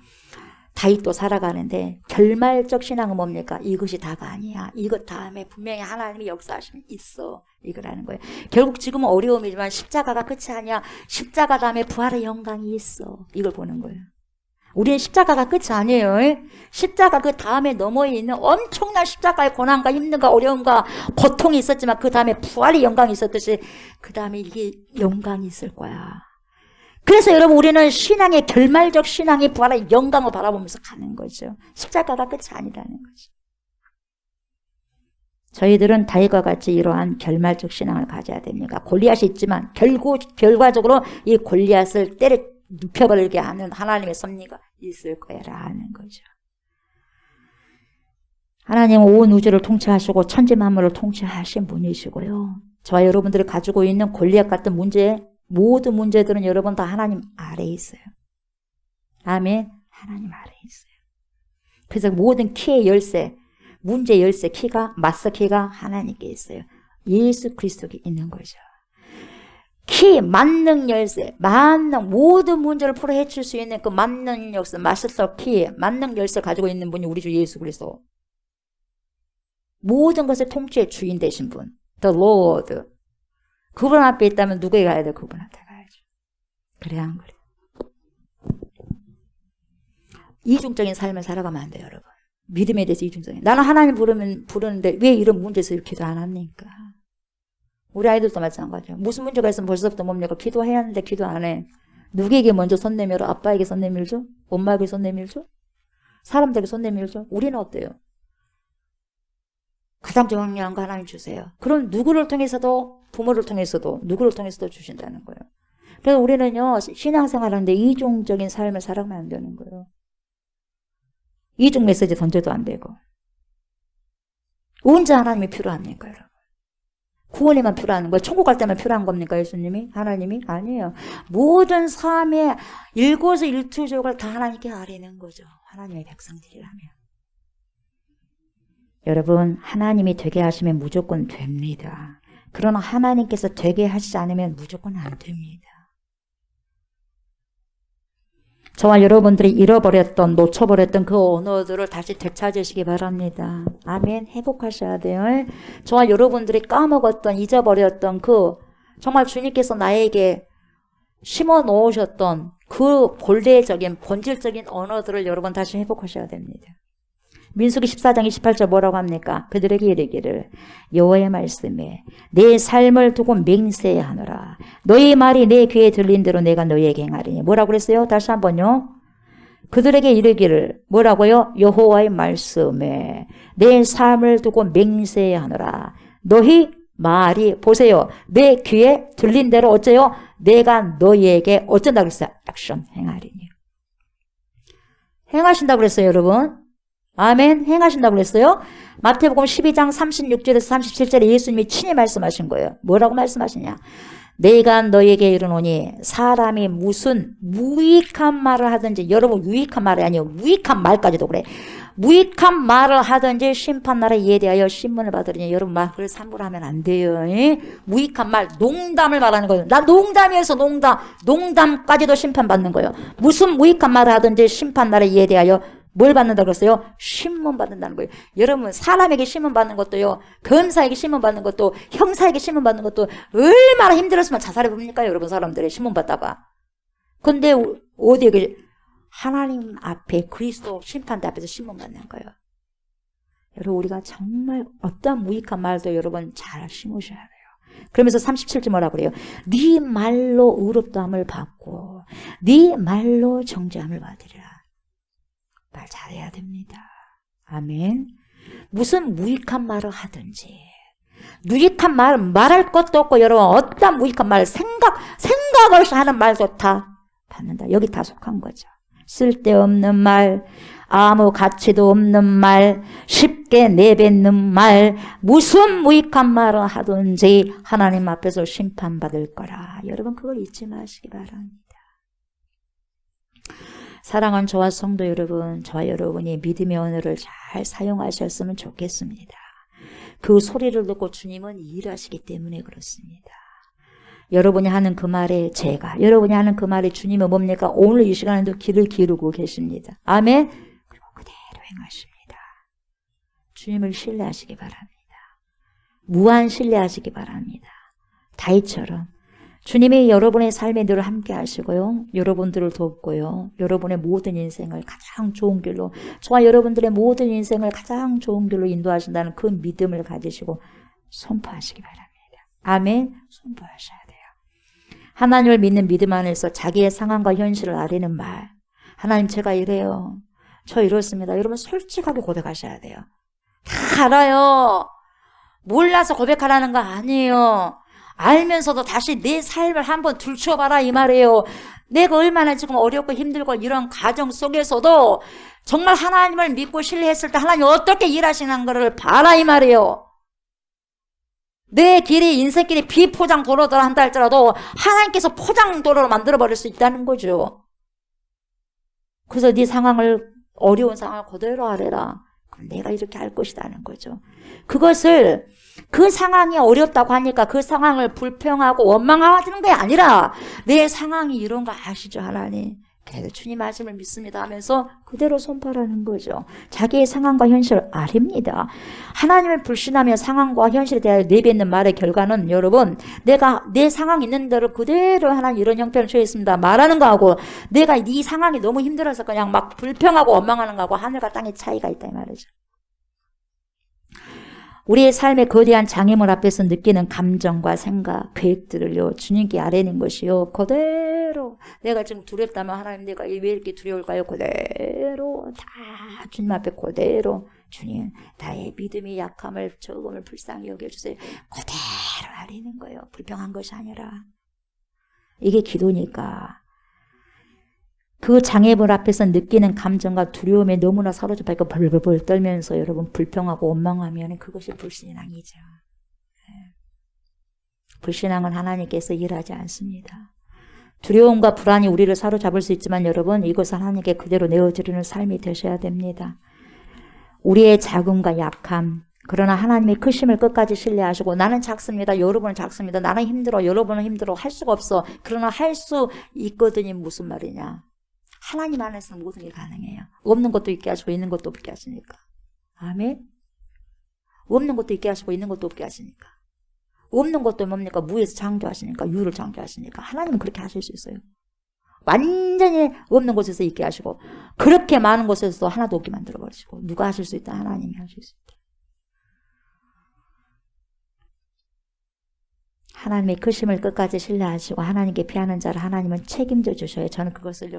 다윗도 살아가는데 결말적 신앙은 뭡니까? 이것이 다가 아니야. 이것 다음에 분명히 하나님이 역사하심이 있어. 이거라는 거예요. 결국 지금은 어려움이지만 십자가가 끝이 아니야. 십자가 다음에 부활의 영광이 있어. 이걸 보는 거예요. 우리는 십자가가 끝이 아니에요. 십자가 그 다음에 넘어 있는 엄청난 십자가의 고난과 힘듦과 어려움과 고통이 있었지만 그 다음에 부활의 영광이 있었듯이 그 다음에 이게 영광이 있을 거야. 그래서 여러분 우리는 신앙의 결말적 신앙의 부활의 영광을 바라보면서 가는 거죠. 십자가가 끝이 아니라는 거죠. 저희들은 다윗과 같이 이러한 결말적 신앙을 가져야 됩니다. 골리앗이 있지만 결과적으로 이 골리앗을 눕혀버리게 하는 하나님의 섭리가 있을 거야라는 거죠. 하나님은 온 우주를 통치하시고 천지 만물을 통치하신 분이시고요. 저와 여러분들이 가지고 있는 골리앗 같은 모든 문제들은 여러분 다 하나님 아래에 있어요. 아멘. 하나님 아래에 있어요. 그래서 모든 키의 열쇠, 문제 열쇠 키가, 마스터 키가 하나님께 있어요. 예수 그리스도께 있는 거죠. 키, 만능 열쇠, 모든 문제를 풀어 헤칠 수 있는 그 만능 열쇠, 마스터 키, 만능 열쇠 가지고 있는 분이 우리 주 예수 그리스도. 모든 것을 통치의 주인 되신 분, The Lord. 그분 앞에 있다면 누구에 가야 돼? 그분 앞에 가야죠. 그래야 안 그래. 이중적인 삶을 살아가면 안 돼요, 여러분. 믿음에 대해서 이중적인. 나는 하나님 부르는데 왜 이런 문제에서 이렇게도 안 합니까? 우리 아이들도 마찬가지예요. 무슨 문제가 있으면 벌써부터 뭡니까? 기도해야 하는데 기도 안 해. 누구에게 먼저 손 내밀어? 아빠에게 손 내밀죠? 엄마에게 손 내밀죠? 사람들에게 손 내밀죠? 우리는 어때요? 가장 중요한 거 하나님 주세요. 그럼 누구를 통해서도, 부모를 통해서도, 누구를 통해서도 주신다는 거예요. 그래서 우리는요, 신앙생활 하는데 이중적인 삶을 살아가면 안 되는 거예요. 이중 메시지 던져도 안 되고. 언제 하나님이 필요합니까, 여러분? 구원에만 필요한 거예요. 천국 갈 때만 필요한 겁니까, 예수님이? 하나님이? 아니에요. 모든 삶의 일거수일투족을 다 하나님께 아뢰는 거죠. 하나님의 백성들이라면. 여러분, 하나님이 되게 하시면 무조건 됩니다. 그러나 하나님께서 되게 하시지 않으면 무조건 안 됩니다. 저와 여러분들이 잃어버렸던, 놓쳐버렸던 그 언어들을 다시 되찾으시기 바랍니다. 아멘. 회복하셔야 돼요. 저와 여러분들이 까먹었던, 잊어버렸던 정말 주님께서 나에게 심어 놓으셨던 그 본질적인 언어들을 여러분 다시 회복하셔야 됩니다. 민수기 14장 28절 뭐라고 합니까? 그들에게 이르기를 여호와의 말씀에 내 삶을 두고 맹세하노라. 너희 말이 내 귀에 들린 대로 내가 너희에게 행하리니. 뭐라고 그랬어요? 다시 한번요. 그들에게 이르기를 뭐라고요? 여호와의 말씀에 내 삶을 두고 맹세하노라. 너희 말이 보세요. 내 귀에 들린 대로 어째요? 내가 너희에게 어쩐다 그랬어요? 액션 행하리니. 행하신다고 그랬어요, 여러분. 아멘. 행하신다고 그랬어요. 마태복음 12장 36절에서 37절에 예수님이 친히 말씀하신 거예요. 뭐라고 말씀하시냐? 내가 너에게 이르노니 사람이 무슨 무익한 말을 하든지, 여러분 유익한 말이 아니에요. 무익한 말까지도 그래. 무익한 말을 하든지 심판날에 이에 대하여 신문을 받으리니. 여러분 말을 함부로 하면 안 돼요. 무익한 말, 농담을 말하는 거예요. 나 농담이어서 농담까지도 심판받는 거예요. 무슨 무익한 말을 하든지 심판날에 이에 대하여 뭘 받는다고 그랬어요? 신문 받는다는 거예요. 여러분 사람에게 신문 받는 것도요, 검사에게 신문 받는 것도, 형사에게 신문 받는 것도 얼마나 힘들었으면 자살해 봅니까? 여러분 사람들이 신문 받다가. 근데 어디에 하나님 앞에 그리스도 심판대 앞에서 신문 받는 거예요. 여러분 우리가 정말 어떤 무익한 말도 여러분 잘 심으셔야 돼요. 그러면서 37절 뭐라고 그래요? 네 말로 의롭다함을 받고 네 말로 정죄함을 받으리라. 말 잘해야 됩니다. 아멘. 무슨 무익한 말을 하든지, 무익한 말 말할 것도 없고, 여러분 어떤 무익한 말 생각 없이 하는 말도 다 받는다. 여기 다 속한 거죠. 쓸데없는 말, 아무 가치도 없는 말, 쉽게 내뱉는 말, 무슨 무익한 말을 하든지 하나님 앞에서 심판받을 거라. 여러분 그걸 잊지 마시기 바랍니다. 사랑하는 저와 성도 여러분, 저와 여러분이 믿음의 언어를 잘 사용하셨으면 좋겠습니다. 그 소리를 듣고 주님은 일하시기 때문에 그렇습니다. 여러분이 하는 그 말에 여러분이 하는 그 말에 주님은 뭡니까? 오늘 이 시간에도 귀를 기울이고 계십니다. 아멘? 그리고 그대로 행하십니다. 주님을 신뢰하시기 바랍니다. 무한 신뢰하시기 바랍니다. 다윗처럼 주님이 여러분의 삶에 늘 함께 하시고요. 여러분들을 돕고요. 여러분의 모든 인생을 가장 좋은 길로, 저와 여러분들의 모든 인생을 가장 좋은 길로 인도하신다는 그 믿음을 가지시고 선포하시기 바랍니다. 아멘. 선포하셔야 돼요. 하나님을 믿는 믿음 안에서 자기의 상황과 현실을 아뢰는 말. 하나님 제가 이래요. 저 이렇습니다. 여러분 솔직하게 고백하셔야 돼요. 다 알아요. 몰라서 고백하라는 거 아니에요. 알면서도 다시 내 삶을 한번 들춰봐라 이 말이에요. 내가 얼마나 지금 어렵고 힘들고 이런 과정 속에서도 정말 하나님을 믿고 신뢰했을 때 하나님 어떻게 일하시는 것을 봐라 이 말이에요. 내 길이 인생길이 비포장 도로더라 한다 할지라도 하나님께서 포장 도로로 만들어버릴 수 있다는 거죠. 그래서 네 상황을, 어려운 상황을 그대로 아뢰라. 그럼 내가 이렇게 할 것이라는 거죠. 그것을, 그 상황이 어렵다고 하니까 그 상황을 불평하고 원망하는 게 아니라 내 상황이 이런 거 아시죠 하나님? 그래도 주님 말씀을 믿습니다 하면서 그대로 선포하는 거죠. 자기의 상황과 현실을 아립니다. 하나님을 불신하며 상황과 현실에 대하여 내뱉는 말의 결과는 여러분, 내가 내 상황 있는 대로 그대로 하나님 이런 형편을 처했습니다 말하는 거하고, 내가 이 상황이 너무 힘들어서 그냥 막 불평하고 원망하는 거하고 하늘과 땅의 차이가 있다 이 말이죠. 우리의 삶의 거대한 장애물 앞에서 느끼는 감정과 생각, 계획들을요, 주님께 아뢰는 것이요, 그대로, 내가 지금 두렵다면 하나님 내가 왜 이렇게 두려울까요? 그대로 다 주님 앞에 그대로, 주님 나의 믿음의 약함을, 적음을 불쌍히 여겨주세요. 그대로 아뢰는 거예요. 불평한 것이 아니라. 이게 기도니까. 그 장애물 앞에서 느끼는 감정과 두려움에 너무나 사로잡혀 있고 벌벌벌 떨면서 여러분 불평하고 원망하면 그것이 불신앙이죠. 불신앙은 하나님께서 일하지 않습니다. 두려움과 불안이 우리를 사로잡을 수 있지만 여러분, 이것을 하나님께 그대로 내어드리는 삶이 되셔야 됩니다. 우리의 작음과 약함, 그러나 하나님의 크심을 끝까지 신뢰하시고, 나는 작습니다. 여러분은 작습니다. 나는 힘들어. 여러분은 힘들어. 할 수가 없어. 그러나 할 수 있거든이 무슨 말이냐. 하나님 안에서는 모든 게 가능해요. 없는 것도 있게 하시고 있는 것도 없게 하시니까. 아멘. 없는 것도 있게 하시고 있는 것도 없게 하시니까. 없는 것도 뭡니까? 무에서 창조하시니까, 유를 창조하시니까. 하나님은 그렇게 하실 수 있어요. 완전히 없는 곳에서 있게 하시고, 그렇게 많은 곳에서도 하나도 없게 만들어 버리시고. 누가 하실 수 있다? 하나님이 하실 수 있다. 하나님의 크심을 끝까지 신뢰하시고 하나님께 피하는 자를 하나님은 책임져 주셔요. 저는 그것을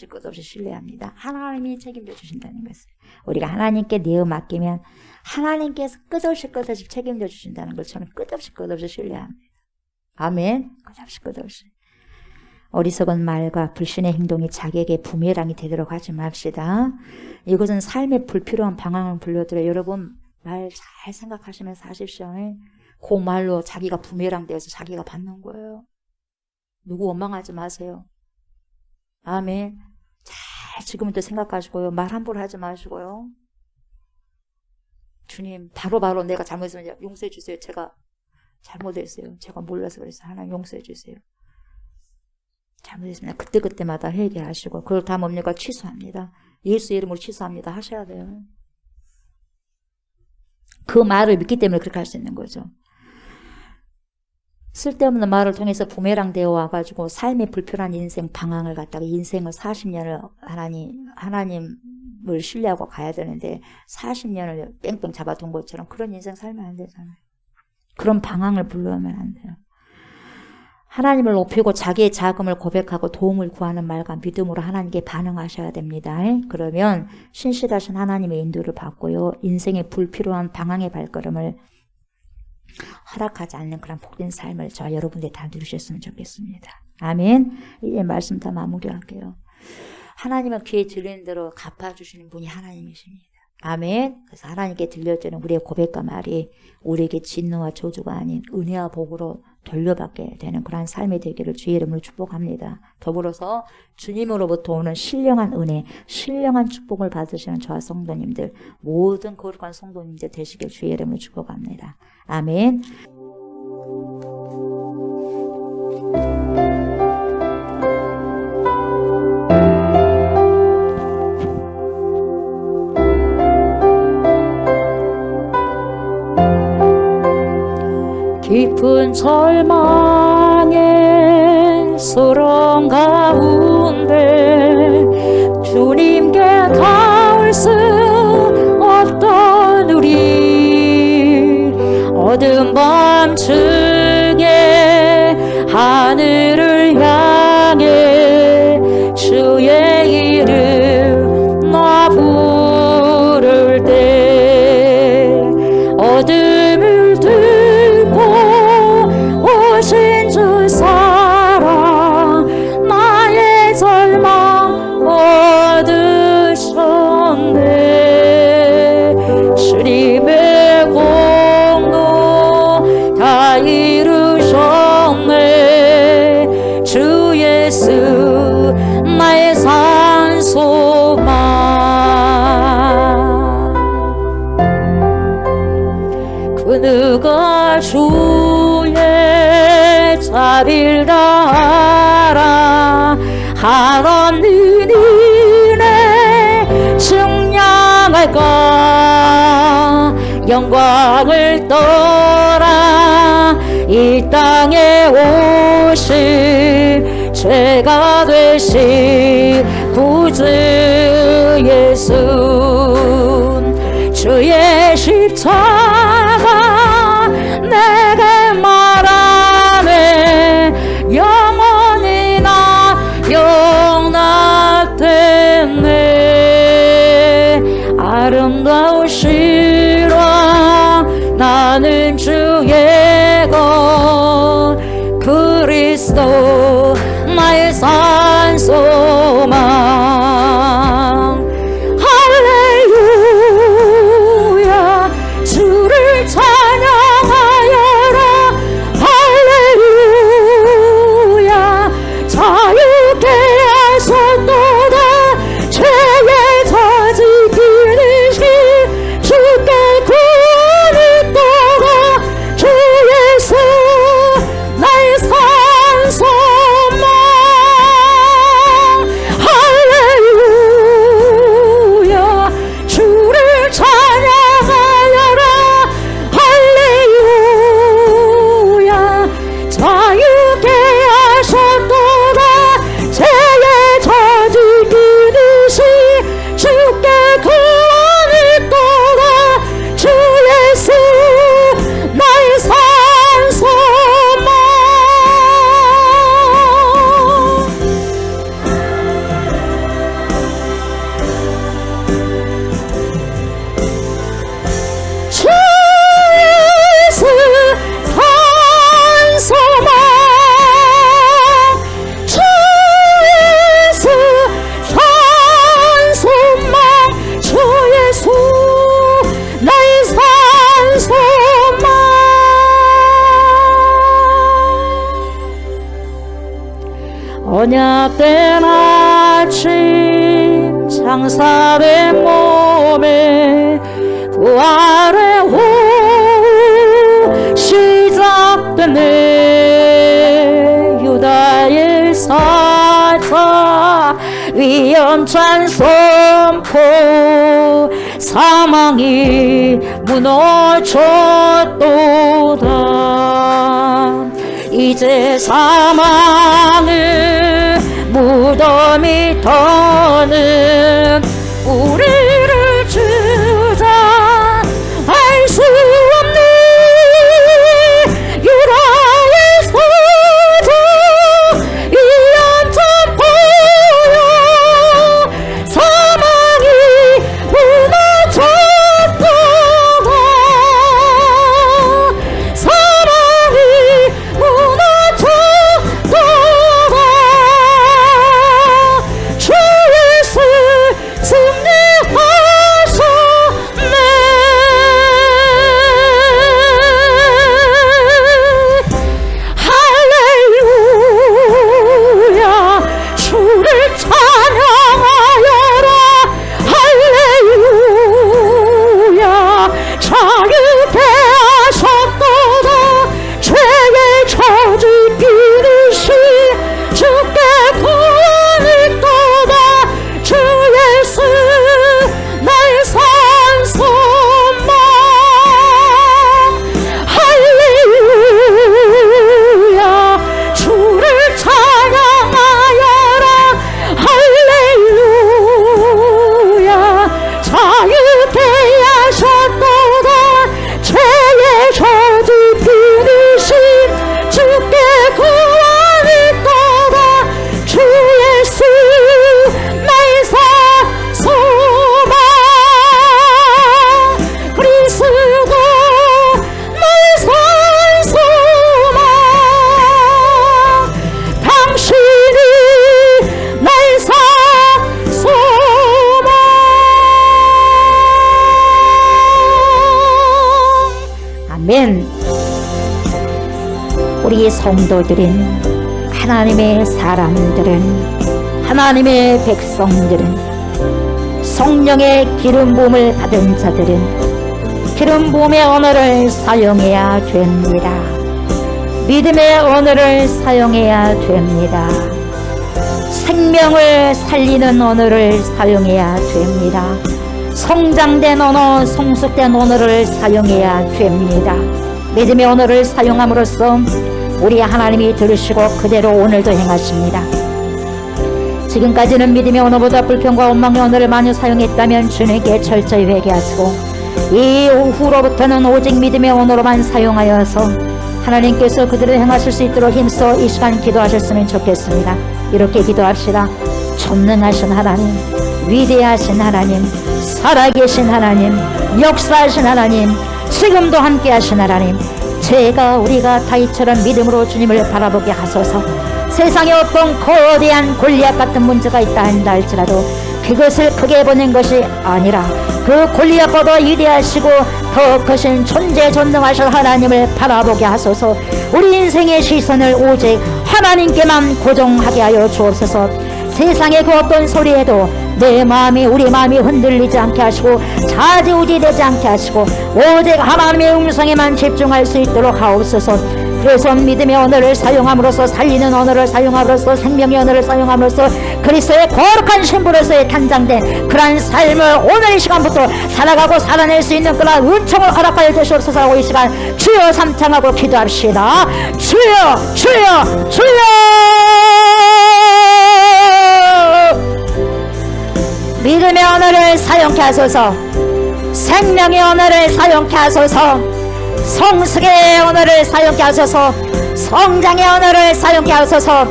끝없이 신뢰합니다. 하나님이 책임져 주신다는 것을. 우리가 하나님께 내어 맡기면 하나님께서 끝없이 책임져 주신다는 걸 저는 끝없이 신뢰합니다. 아멘. 끝없이. 어리석은 말과 불신의 행동이 자기에게 부메랑이 되도록 하지 맙시다. 이것은 삶의 불필요한 방황을 불러들여요. 여러분 말 잘 생각하시면서 하십시오. 그 말로 자기가 부메랑 되어서 자기가 받는 거예요. 누구 원망하지 마세요. 아멘. 잘 지금부터 생각하시고요. 말 함부로 하지 마시고요. 주님 바로 내가 잘못했으면 용서해 주세요. 제가 잘못했어요. 제가 몰라서 그랬어요. 하나님 용서해 주세요. 잘못했습니다. 그때마다 회개하시고, 그걸 다 뭡니까? 취소합니다. 예수 이름으로 취소합니다. 하셔야 돼요. 그 말을 믿기 때문에 그렇게 할 수 있는 거죠. 쓸데없는 말을 통해서 부메랑 되어 와가지고 삶의 불편한 인생 방황을 갖다가 인생을 40년을 하나님을 신뢰하고 가야 되는데 40년을 뺑뺑 잡아둔 것처럼 그런 인생 살면 안 되잖아요. 그런 방황을 불러오면 안 돼요. 하나님을 높이고 자기의 자금을 고백하고 도움을 구하는 말과 믿음으로 하나님께 반응하셔야 됩니다. 그러면 신실하신 하나님의 인도를 받고요. 인생의 불필요한 방황의 발걸음을 허락하지 않는 그런 복된 삶을 저와 여러분들 다 누리셨으면 좋겠습니다. 아멘. 이 말씀 다 마무리할게요. 하나님은 귀에 들리는 대로 갚아주시는 분이 하나님이십니다. 아멘. 그래서 하나님께 들려주는 우리의 고백과 말이 우리에게 진노와 저주가 아닌 은혜와 복으로 돌려받게 되는 그러한 삶이 되기를 주의 이름으로 축복합니다. 더불어서 주님으로부터 오는 신령한 은혜, 신령한 축복을 받으시는 저와 성도님들, 모든 거룩한 성도님들 되시길 주의 이름으로 축복합니다. 아멘. 깊은 절망의 소름 가운데 주님께 닿을 수 없던 우리 어두운 밤중에 하늘을 향해 주의 이름 나 부를 때 어둠을 오신 주 사랑 나의 절망 얻으셨네. 주님의 공로 다 이루셨네. 주 예수 나의 산소망. 그 누가 주의 자비를 다하라 하나님 이내 증량할까. 영광을 떠나 이 땅에 오신 죄가 되신 구주 예수. 주의 십자가 내게 말하네. 영원히 나 용납됐네. 아름다우시라 나는 주의 것 그리스도 나의 산소망. 할렐루야 주를 찬양하여라. 할렐루야 자유케 하셨도다. 죄의 저지 기르시 주께 구원이 떠가. 주 예수 나의 산소망. 할렐루야 주를 찬양하여라. 할렐루야 자유케 하셨도다. 죄의 저지 기르시 주께 구원이 떠가. 주 예수 나의 산소망. 주 예수 산소망. 주 예수 산소망. 주 예수 나의 산소망. 언약된 아침 장사된 몸에 부활의 오후 시작됐네. 유다의 사자 위험찬 선포. 사망이 무너졌도다. 이제 사망을 무덤이 터는 우리를 주장할 수 없는 유다의 소자 위험찬 보여. 사망이 무너졌도다. 사망이 무너졌도다. 주 우리 성도들은, 하나님의 사람들은, 하나님의 백성들은, 성령의 기름 부음을 받은 자들은 기름 부음의 언어를 사용해야 됩니다. 믿음의 언어를 사용해야 됩니다. 생명을 살리는 언어를 사용해야 됩니다. 성장된 언어, 성숙된 언어를 사용해야 됩니다. 믿음의 언어를 사용함으로써 우리 하나님이 들으시고 그대로 오늘도 행하십니다. 지금까지는 믿음의 언어보다 불평과 원망의 언어를 많이 사용했다면 주님께 철저히 회개하시고 이후로부터는 오직 믿음의 언어로만 사용하여서 하나님께서 그대로 행하실 수 있도록 힘써 이 시간 기도하셨으면 좋겠습니다. 이렇게 기도합시다. 전능하신 하나님, 위대하신 하나님, 살아계신 하나님, 역사하신 하나님, 지금도 함께하신 하나님, 우리가 다윗처럼 믿음으로 주님을 바라보게 하소서. 세상에 어떤 거대한 골리앗 같은 문제가 있다 한다 할지라도 그것을 크게 보는 것이 아니라 그 골리앗보다 위대하시고 더 크신 존재 전능하신 하나님을 바라보게 하소서. 우리 인생의 시선을 오직 하나님께만 고정하게 하여 주옵소서. 세상의 그 어떤 소리에도 내 마음이, 우리 마음이 흔들리지 않게 하시고 좌지우지되지 않게 하시고 오직 하나님의 음성에만 집중할 수 있도록 하옵소서. 그래서 믿음의 언어를 사용함으로써, 살리는 언어를 사용함으로써, 생명의 언어를 사용함으로써 그리스도의 거룩한 신부로서의 탄장된 그러한 삶을 오늘 이 시간부터 살아가고 살아낼 수 있는 그러한 은총을 허락하여 주시옵소서 하고 이 시간 주여 삼창하고 기도합시다. 주여, 주여, 주여! 믿음의 언어를 사용케 하소서. 생명의 언어를 사용케 하소서. 성숙의 언어를 사용케 하소서. 성장의 언어를 사용케 하소서.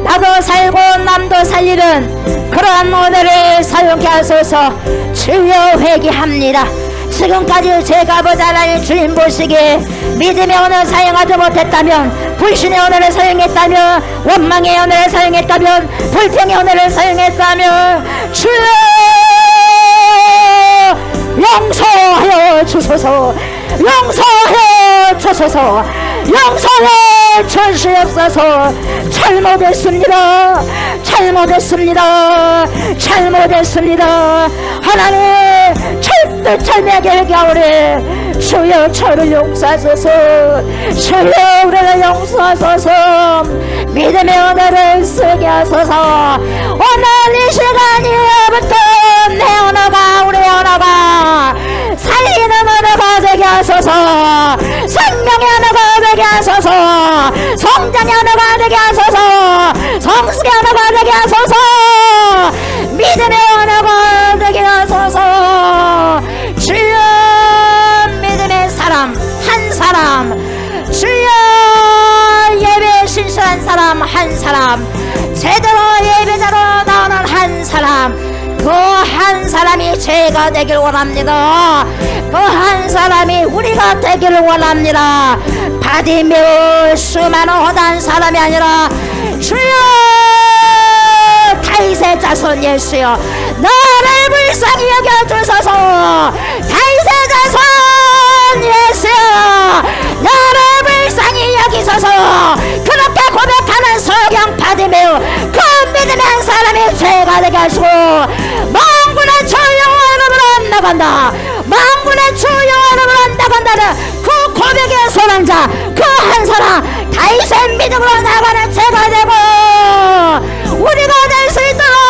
나도 살고 남도 살리는 그러한 언어를 사용케 하소서. 주여 회개합니다. 지금까지 제가 보자 하나님 주님 보시기에 믿음의 언어를 사용하지 못했다면, 불신의 언어를 사용했다면, 원망의 언어를 사용했다면, 불평의 언어를 사용했다면 주여 용서하여 주소서. 용서하여 주소서. 용서해 주시옵소서. 잘못했습니다. 잘못했습니다. 잘못했습니다. 하나님 철두철미하게 회개하오니 주여 저를 용서하소서. 주여 우리를 용서하소서. 믿음의 언어를 쓰게 하소서. 오늘 이 시간 이후부터 내 언어가, 우리 언어가 살리는 언어가 되게 하소서. 생명의 언어가 되게 하소서. 성장의 언어가 되게 하소서. 성숙의 언어가 되게 하소서. 믿음의 언어가 되게 하소서. 주여 믿음의 사람 한 사람, 주여 예배에 신실한 사람 한 사람, 제대로 예배자로 나오는 한 사람, 그 한 사람이 제가 되길 원합니다. 그 한 사람이 우리가 되기를 원합니다. 바디메오 수많은 허다한 사람이 아니라 주여 다윗의 자손 예수여 나를 불쌍히 여겨주소서. 다윗의 자손 예수여 나를 불쌍히 여기소서. 그렇게 고백하는 서경 바디메오 그 믿음의 한 사람이 죄가 되게 하시고 만군의 주 여호와로 나간다. 만군의 주 여호와로 나간다는 그 고백의 소망자 그 한 사람 다윗의 믿음으로 나가는 죄가 되고 우리가 될 수 있도록